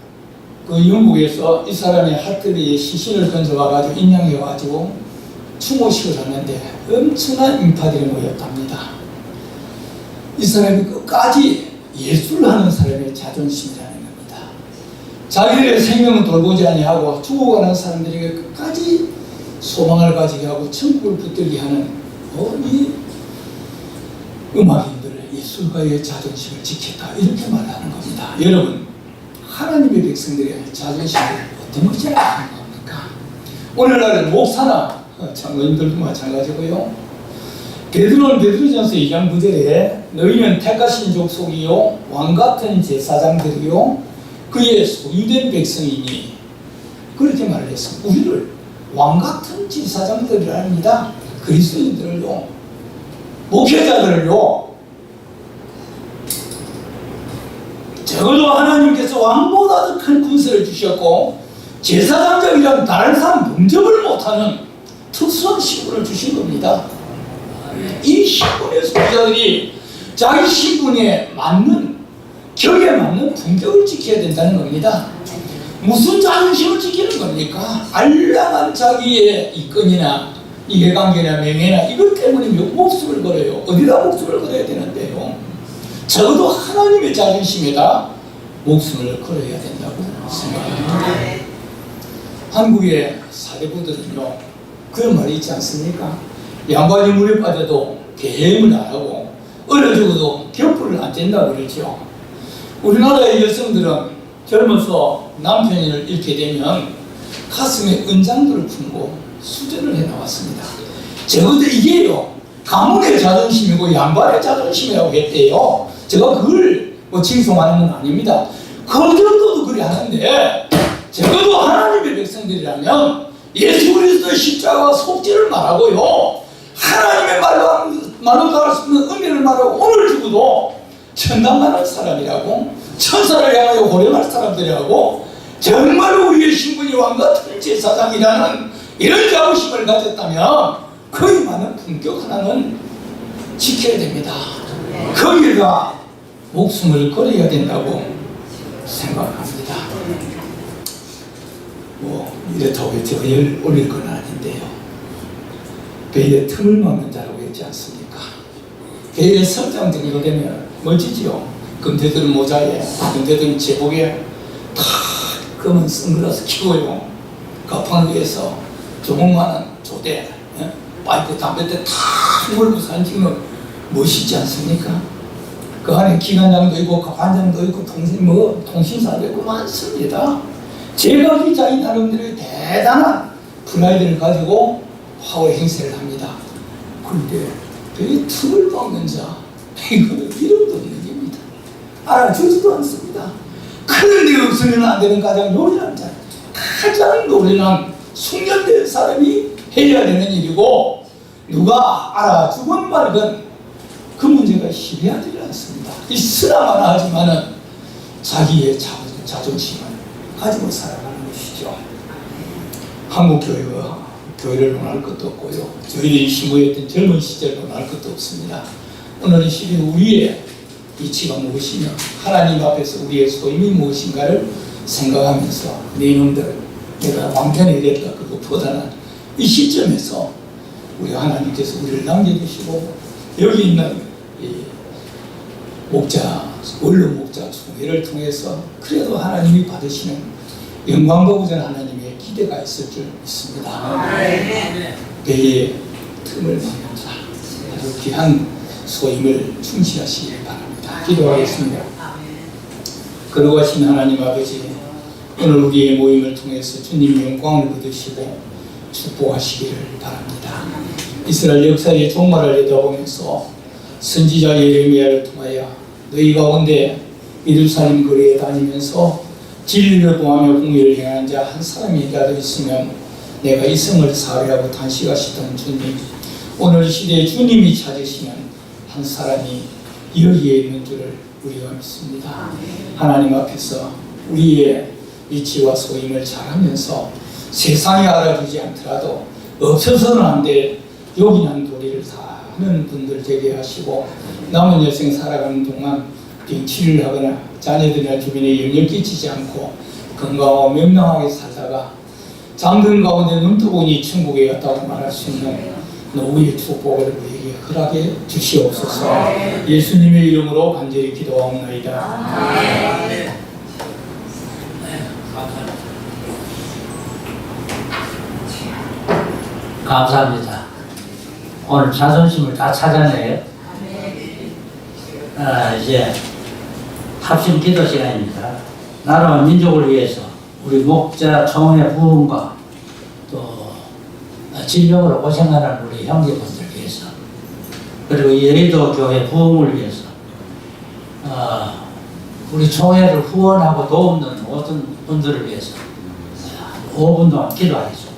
그 영국에서 이 사람이 하틀리에 시신을 던져와가지고 인양해가지고 추모식을 하는데 엄청난 인파들이 모였답니다. 이 사람이 끝까지 예술을 하는 사람의 자존심이라는 겁니다. 자기들의 생명은 돌보지 아니하고 죽어가는 사람들에게 끝까지 소망을 가지게 하고 천국을 붙들게 하는 이 음악인들의 예술가의 자존심을 지켰다, 이렇게 말하는 겁니다. 여러분, 하나님의 백성들의 자존심을 어떤 것이 하는 겁니까? 오늘날 목사나 장로님들도 마찬가지고요. 베드로전서 2장 9절에 너희는 택하신 족속이요 왕같은 제사장들이요 그의 소유된 백성이니, 그렇게 말을 했습니다. 우리를 왕같은 제사장들이라 합니다. 그리스도인들을요, 목회자들을요, 적어도 하나님께서 왕보다 더 큰 군세를 주셨고 제사장적이라는 다른 사람 범접을 못하는 특수한 신분을 주신 겁니다. 이 신분의 소유자들이 자기 신분에 맞는, 격에 맞는 품격을 지켜야 된다는 겁니다. 무슨 자존심을 지키는 겁니까? 알량한 자기의 이권이나 이해관계나 명예나 이것 때문에 목숨을 걸어요. 어디다 목숨을 걸어야 되는데요? 적어도 하나님의 자존심에다 목숨을 걸어야 된다고 생각합니다. 한국의 사대부들은요, 그런 말이 있지 않습니까? 양반이 물에 빠져도 계획을 안 하고 얼어 죽어도 격불을 안 뗀다고 그러죠. 우리나라의 여성들은 젊어서 남편을 잃게 되면 가슴에 은장들을 품고 수전을 해나왔습니다. 적어도 이게요, 가문의 자존심이고 양반의 자존심이라고 했대요. 제가 그걸 칭송하는 건 아닙니다. 그 정도도 그리 하는데, 적어도 하나님의 백성들이라면 예수 그리스도의 십자가와 속죄를 말하고요, 하나님의 말로 다할 수 없는 은혜를 말하고 오늘 죽어도 천당하는 사람이라고, 천사를 향하여 호령할 사람들이라고, 정말로 우리의 신분이 왕같은 제사장이라는 이런 자부심을 가졌다면 거의 많은 품격 하나는 지켜야 됩니다. 거기에다 목숨을 걸어야 된다고 생각합니다. 이렇다고 저를 올릴 건 아닌데요. 배에 틈을 막는 자라고 했지 않습니까? 배에 성장 정도 되면 멋지지요. 금태들은 모자에, 금태들은 제복에 다 검은 선글라스 끼고요, 가판 위에서 조목만한 조대, 파이프 담배대 다 물고 사진 찍는 멋있지 않습니까? 그 안에 기관장도 있고 가판장도 있고 통신사도 있고 많습니다. 제가 자기 나름대로 대단한 프라이드를 가지고 파워 행세를 합니다. 그런데 배에 틈을 막는 자, 이거는 이름도 없는 겁니다. 알아주지도 않습니다. 그런데 없으면 안 되는 가장 요란한 자, 가장 노련한 숙련된 사람이 해야 되는 일이고, 누가 알아주건 말건 그 문제가 희미하지 않습니다. 있으나마나 하지만은 자기의 자존심을 가지고 살아가는 것이죠. 한국 교회를 논할 것도 없고요, 저희들이 신부였던 젊은 시절을 논할 것도 없습니다. 오늘은 우리의 이치가 무엇이며 하나님 앞에서 우리의 소임이 무엇인가를 생각하면서 내 놈들 내가 왕편이 됐다 그것보다는 이 시점에서 우리 하나님께서 우리를 남겨주시고 여기 있는 이 목자 원로 목자 총회를 통해서 그래도 하나님이 받으시는 영광 보고자 하나님의 기대가 있을 줄 믿습니다. 배의 틈을 막는다. 아주 귀한 소임을 충실하시기 바랍니다. 기도하겠습니다. 거룩하신 하나님 아버지, 오늘 우리의 모임을 통해서 주님 영광을 얻으시고 축복하시기를 바랍니다. 이스라엘 역사의 종말을 내다보면서 선지자 예레미야를 통하여 너희 가운데 예루살렘 거리에 다니면서 진리를 구하며 공의를 행하는 자 한 사람이라도 있으면 내가 이 성을 사회하고 단식하시던 주님, 오늘 시대에 주님이 찾으시는 한 사람이 여기에 있는 줄을 우리가 믿습니다. 하나님 앞에서 우리의 위치와 소임을 잘하면서 세상이 알아주지 않더라도 없어서는 안 돼 요긴한 도리를 다 하는 분들 되게 하시고 남은 여생 살아가는 동안 병치를 하거나 자녀들이나 주변에 영향 끼치지 않고 건강하고 명랑하게 살다가 잠든 가운데 눈뜨보니 천국에 갔다고 말할 수 있는 노후의 축복을 우리에게 허락해 주시옵소서. 예수님의 이름으로 간절히 기도하옵나이다. 감사합니다. 오늘 자존심을 다 찾아내요. 이제 합심 기도 시간입니다. 나라와 민족을 위해서 우리 목자 총회 부흥과 또 질병으로 고생하는 우리 형제분들 위해서, 그리고 여의도 교회 부흥을 위해서 우리 총회를 후원하고 도움는 모든 분들을 위해서 5분 동안 기도하겠습니다.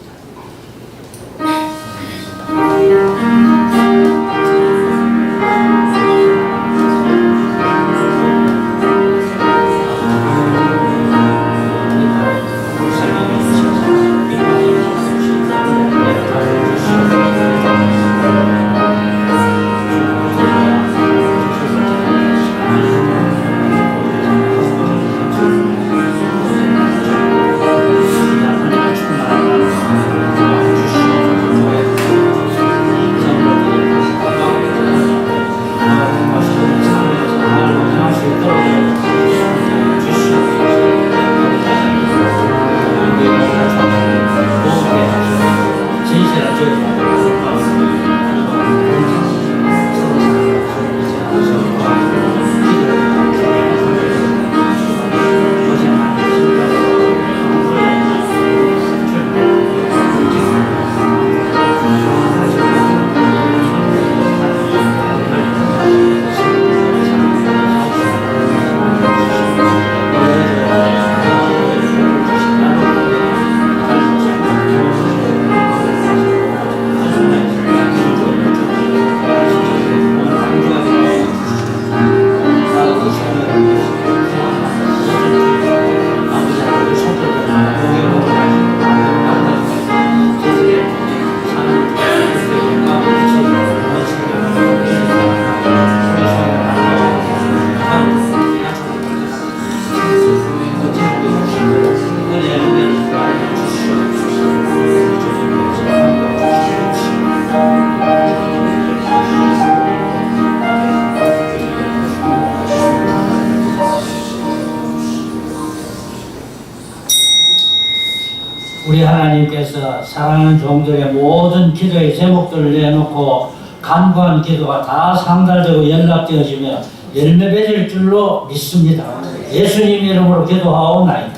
우리 하나님께서 사랑하는 종들의 모든 기도의 제목들을 내놓고 간구한 기도가 다 상달되고 연락되어지며 열매 맺을 줄로 믿습니다. 예수님 이름으로 기도하옵나이다.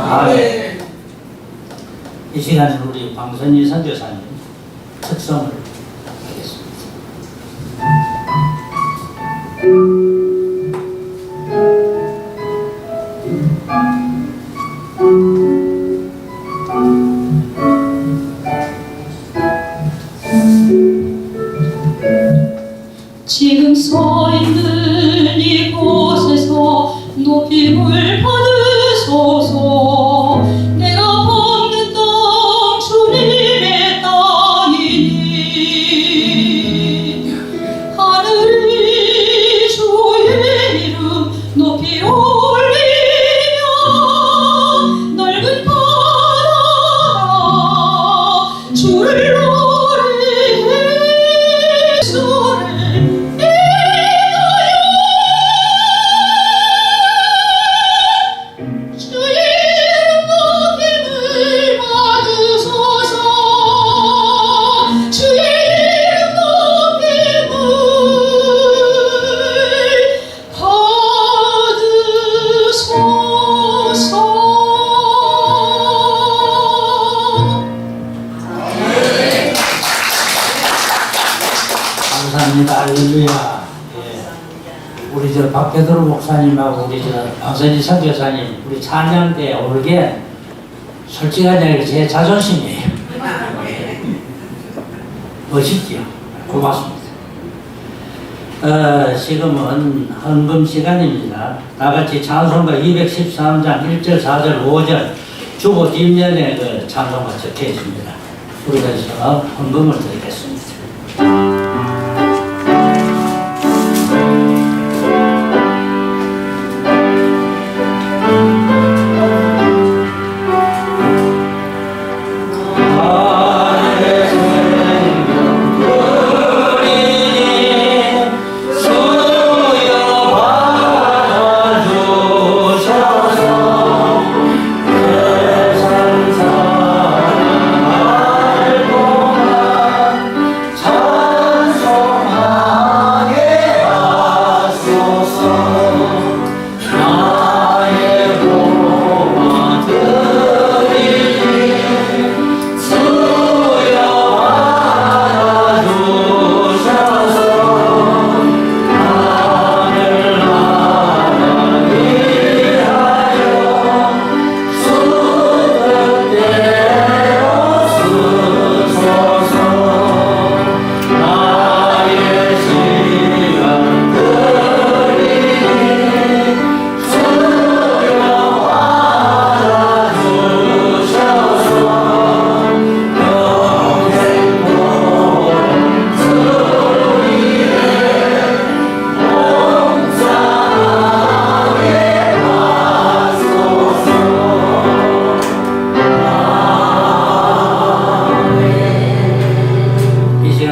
아멘. 이 시간은 우리 방선희 선교사님 특성을 하겠습니다. 지금 서 있는 이곳에서 높임을 받으소서. 내가 걷는 땅 주님의 땅이니 하늘이 주의 이름 우리 저 박대도로 목사님하고 우리 저 박선희 선교사님 우리 찬양대 오르게 솔직하게 제 자존심이에요. 멋있지요. 고맙습니다. 지금은 헌금 시간입니다. 다같이 찬송가 213장 1절 4절 5절 주보 뒷면에 그 찬송가 적혀 있습니다. 우리가 헌금을 드리겠습니다.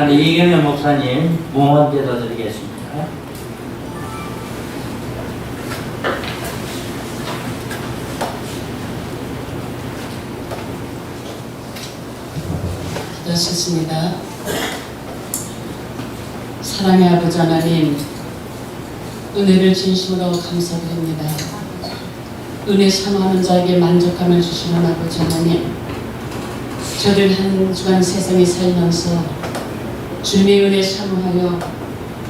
이경현 목사님 봉헌제도 드리겠습니다. 기도하셨습니다. 사랑의 아버지 하나님, 은혜를 진심으로 감사드립니다. 은혜 사모하는 자에게 만족함을 주시는 아버지 하나님, 저들 한 주간 세상에 살면서 주님의 은혜 사모하여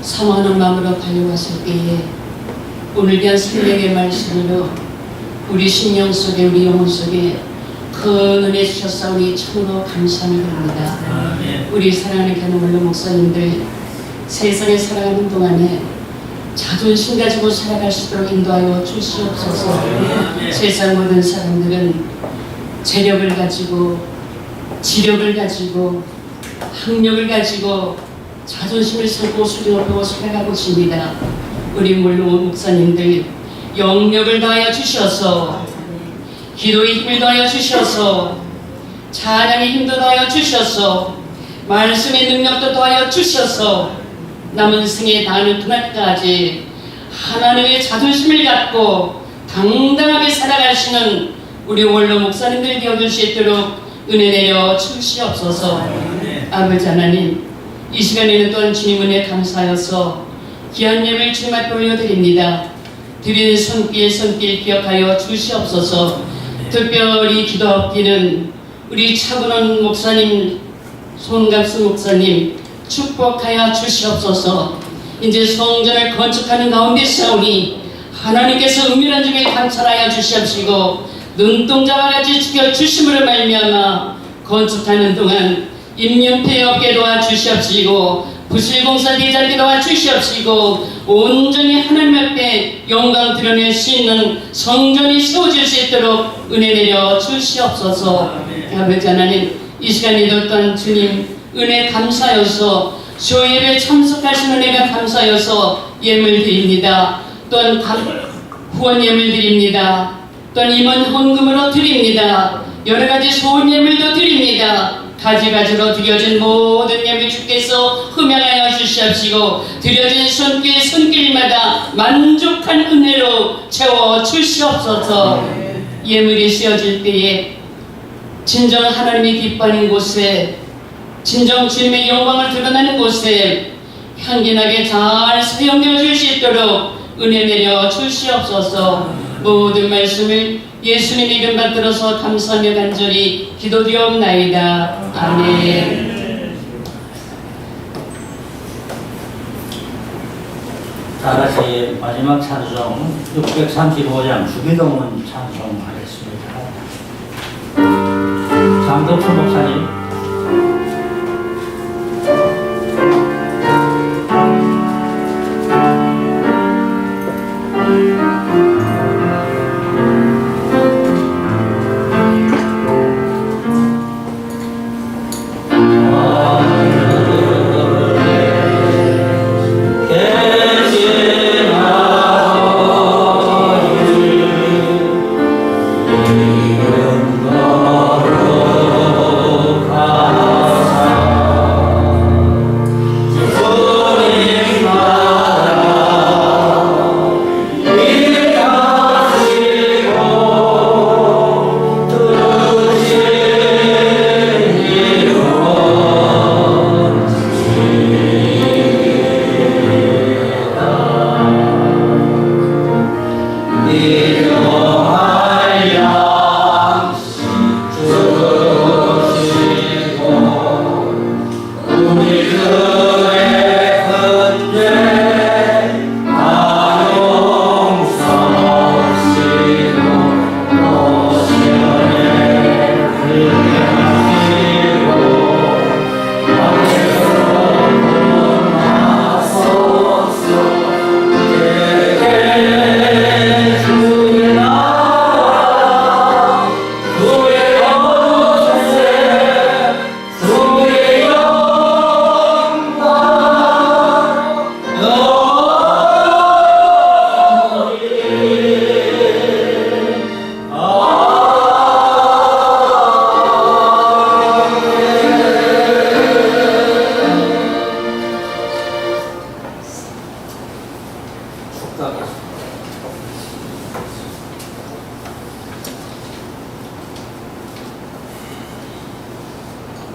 사모하는 마음으로 달려갔을 때에 오늘 귀한 생명의 말씀으로 우리 심령 속에 우리 영혼 속에 큰 은혜 주셨사오니 참으로 감사를 드립니다. 우리 사랑하는 견우물로 목사님들 세상에 살아가는 동안에 자존심 가지고 살아갈 수 있도록 인도하여 주시옵소서. 세상 모든 사람들은 재력을 가지고 지력을 가지고 학력을 가지고 자존심을 삼고 수준을 살아가고 있습니다. 우리 물론 목사님들 영력을 더하여 주셔서 기도의 힘을 더하여 주셔서 찬양의 힘도 더하여 주셔서 말씀의 능력도 더하여 주셔서 남은 생에 닿는 그날까지 하나님의 자존심을 갖고 당당하게 살아가시는 우리 원로 목사님들 되어줄 수 있도록 은혜 내려 주시옵소서. 아버지 하나님, 이 시간에는 또한 주님 은혜 감사하여서 귀한 예배를 주님 앞에 올려드립니다. 드리는 손길 기억하여 주시옵소서. 특별히 기도하기는 우리 차분한 목사님, 손갑수 목사님 축복하여 주시옵소서. 이제 성전을 건축하는 가운데 싸우니 하나님께서 은밀한 중에 감찰하여 주시옵시고 눈동자와 같이 지켜주심으로 말미암아 건축하는 동안 인면패 없게 도와주시옵시고 부실공사 대장게 도와주시옵시고 온전히 하나님 앞에 영광 드러낼 수 있는 성전이 세워질 수 있도록 은혜 내려 주시옵소서. 아버지 하나님, 이 시간에도 또한 주님 은혜 감사여서 쇼예배 참석하신 은혜가 감사여서 예물 드립니다. 또한 후원 예물 드립니다. 또한 임원 헌금으로 드립니다. 여러 가지 소원 예물도 드립니다. 가지가지로 드려진 모든 예물 주께서 흠양하여 주시옵시고 드려진 손길마다 만족한 은혜로 채워 주시옵소서. 예물이 씌어질 때에 진정 하나님이 기뻐하는 곳에 진정 주님의 영광을 드러나는 곳에 향기나게 잘 사용되어 줄 수 있도록 은혜 내려 주시옵소서. 모든 말씀을 예수님 이름 받들어서 감사하며 간절히 기도드리옵나이다. 아멘. 다 같이 마지막 찬송 635장 주기도문 찬송하겠습니다. 장덕수 목사님.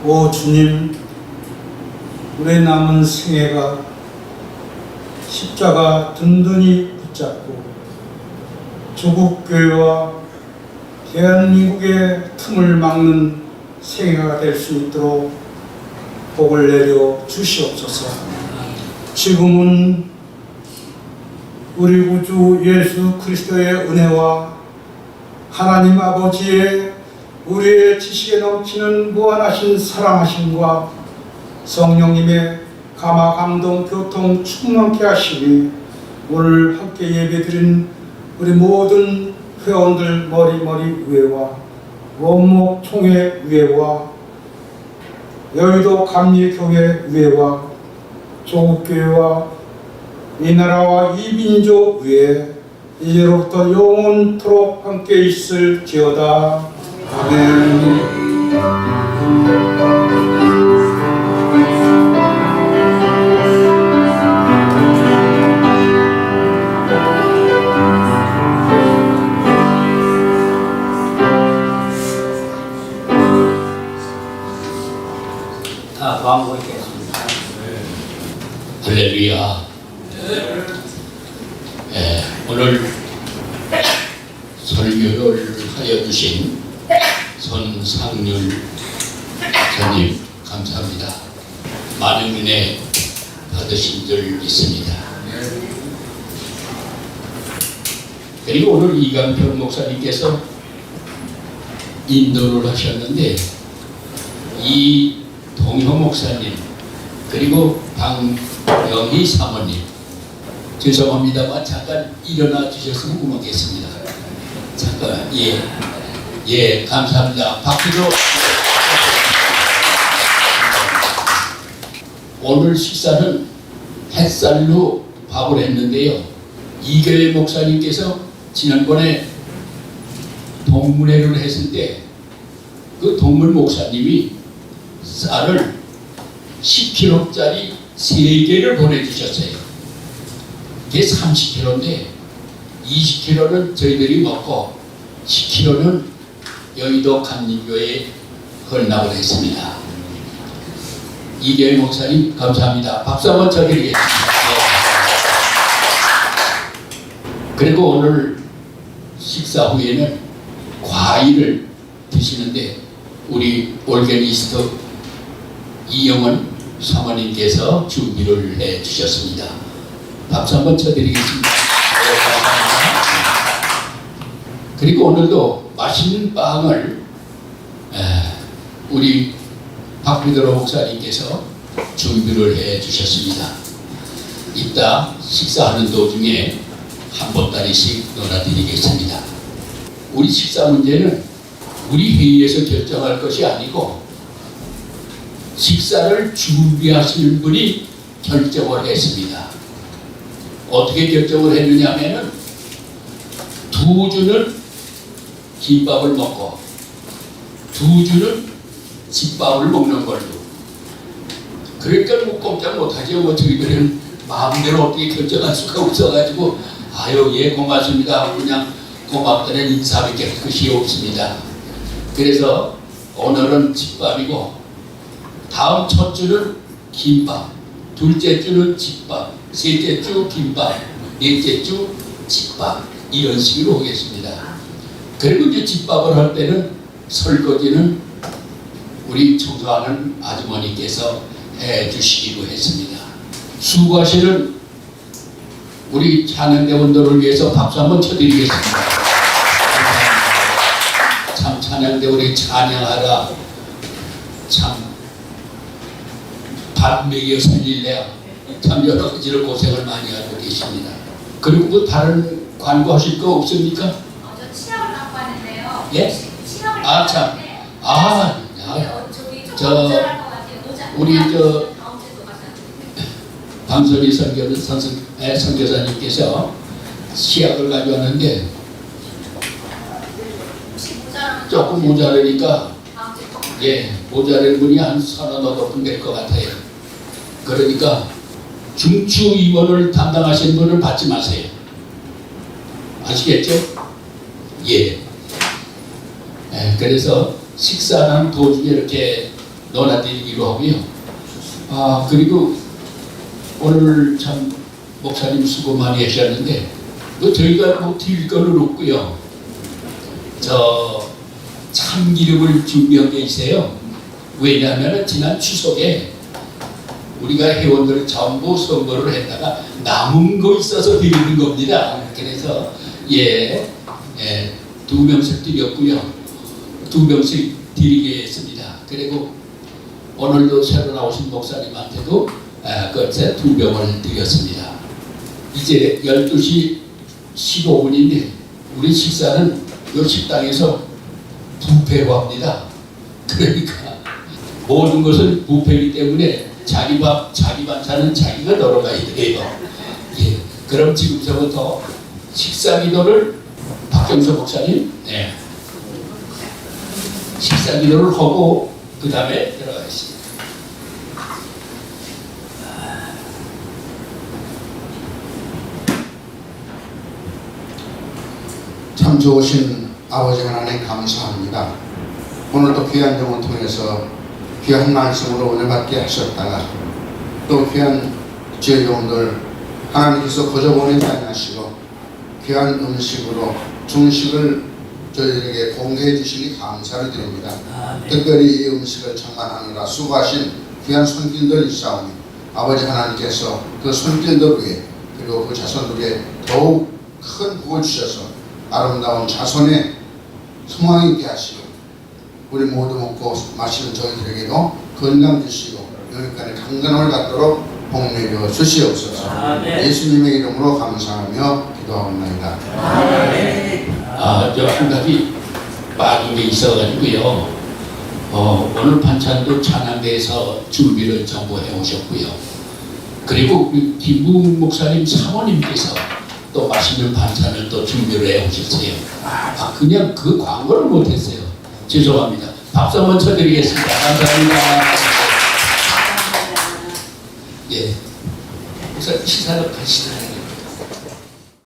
오 주님, 우리의 남은 생애가 십자가 든든히 붙잡고 조국교회와 대한민국의 틈을 막는 생애가 될 수 있도록 복을 내려 주시옵소서. 지금은 우리 구주 예수 그리스도의 은혜와 하나님 아버지의 우리의 지식에 넘치는 무한하신 사랑하심과 성령님의 감화 감동 교통 충만케 하시니 오늘 함께 예배드린 우리 모든 회원들 머리 위에와 원목 총회 위에와 여의도 감리교회 위에와 조국교회와 이 나라와 이 민족 위에 이제로부터 영원토록 함께 있을지어다. 아멘. 다 광고 있겠습니다. 할렐루야. 오늘 설교를 하여 주신 손상률 전님 감사합니다. 많은 은혜 받으신 줄 믿습니다. 그리고 오늘 이강평 목사님께서 인도를 하셨는데 이 동효 목사님 그리고 방영희 사모님 죄송합니다만 잠깐 일어나 주셨으면 고맙겠습니다. 잠깐 예 감사합니다. 박수로. 오늘 식사는 햇살로 밥을 했는데요. 이교회 목사님께서 지난번에 동문회를 했을 때 그 동문 목사님이 쌀을 10kg짜리 3개를 보내주셨어요. 이게 30kg인데 20kg는 저희들이 먹고 10kg는 여의도 감리교회에 헌납을 했습니다. 이교회 목사님 감사합니다. 박수 한번 쳐드리겠습니다. 그리고 오늘 식사 후에는 과일을 드시는데 우리 올게니스트 이영원 사모님께서 준비를 해 주셨습니다. 박수 한번 쳐드리겠습니다. 네, 감사합니다. 그리고 오늘도 맛있는 빵을 우리 박비도로 목사님께서 준비를 해 주셨습니다. 이따 식사하는 도중에 한 보따리씩 넣어드리겠습니다. 우리 식사 문제는 우리 회의에서 결정할 것이 아니고 식사를 준비하시는 분이 결정을 했습니다. 어떻게 결정을 했느냐면은 2주는 김밥을 먹고 2주는 집밥을 먹는 걸로. 그러니까 뭐 꼼짝 못하죠. 뭐 저희들은 마음대로 어떻게 결정할 수가 없어가지고 아유 예 고맙습니다. 그냥 고맙다는 인사밖에 끝이 없습니다. 그래서 오늘은 집밥이고 다음 첫 주는 김밥, 둘째 주는 집밥, 셋째 주 김밥, 넷째 주 집밥 이런 식으로 하겠습니다. 그리고 이제 집밥을 할 때는 설거지는 우리 청소하는 아주머니께서 해주시기로 했습니다. 수고하시는 우리 찬양대원들을 위해서 박수 한번 쳐드리겠습니다. 참 찬양대 우리 찬양하라 참 밥 먹여 살릴래야 참 여러 가지로 고생을 많이 하고 계십니다. 그리고 그 다른 광고하실 거 없습니까? 저 치약을 갖고 왔는데요. 예? 치약을 아, 참. 아, 우리 방설이 선교사님께서 치약을 가져왔는데 조금 모자라니까 예, 모자란 분이 한 3,000분 될 것 같아요. 그러니까 중추 입원을 담당하시는 분을 받지 마세요. 아시겠죠? 예. 그래서 식사는 도중에 이렇게 논하드리기로 하고요. 아, 그리고 오늘 참 목사님 수고 많이 하셨는데 저희가 뭐 드릴 거는 없고요. 저 참기름을 준비한 게 있어요. 왜냐하면 지난 추석에 우리가 회원들 전부 선거를 했다가 남은 거 있어서 드리는 겁니다. 그래서 2명씩 드렸고요. 2명씩 드리겠습니다. 그리고 오늘도 새로 나오신 목사님한테도 그것에 2병을 드렸습니다. 이제 12시 15분인데 우리 식사는 이 식당에서 부페로 합니다. 그러니까 모든 것은 부페이기 때문에 자기 밥, 자기 반찬은 자기가 널어가야 돼요. 예. 그럼 지금서부터 식사 기도를 박경서 목사님 식사 기도를 하고 그 다음에 들어가겠습니다. 참 좋으신 아버지 하나님 감사합니다. 오늘도 귀한 영을 통해서 귀한 말씀으로 은혜 받게 하셨다가 또 귀한 주의 영들 하나님께서 거저 보내지 않으시고 귀한 음식으로 중식을 저희에게 공개해 주시니 감사를 드립니다. 특별히 이 음식을 전만하느라 수고하신 귀한 손길들 있사오니 아버지 하나님께서 그 손길들 위에 그리고 그 자손들 위에 더욱 큰 복을 주셔서 아름다운 자손의 소망이 있게 하시고 우리 모두 먹고 마시는 저희들에게도 건강 주시고 여기까지 강건함을 갖도록 복 내려 주시옵소서. 예수님의 이름으로 감사하며 기도하옵나이다. 저 한 가지 빠진 게 있어가지고요. 오늘 반찬도 찬양대에서 준비를 전부 해오셨고요. 그리고 우리 김부웅 목사님 사모님께서 또 맛있는 반찬을 또 준비를 해오셨어요. 그냥 그 광고를 못했어요. 죄송합니다. 박수 한번 쳐드리겠습니다. 감사합니다. 예. 목사님 식사를 하시나요?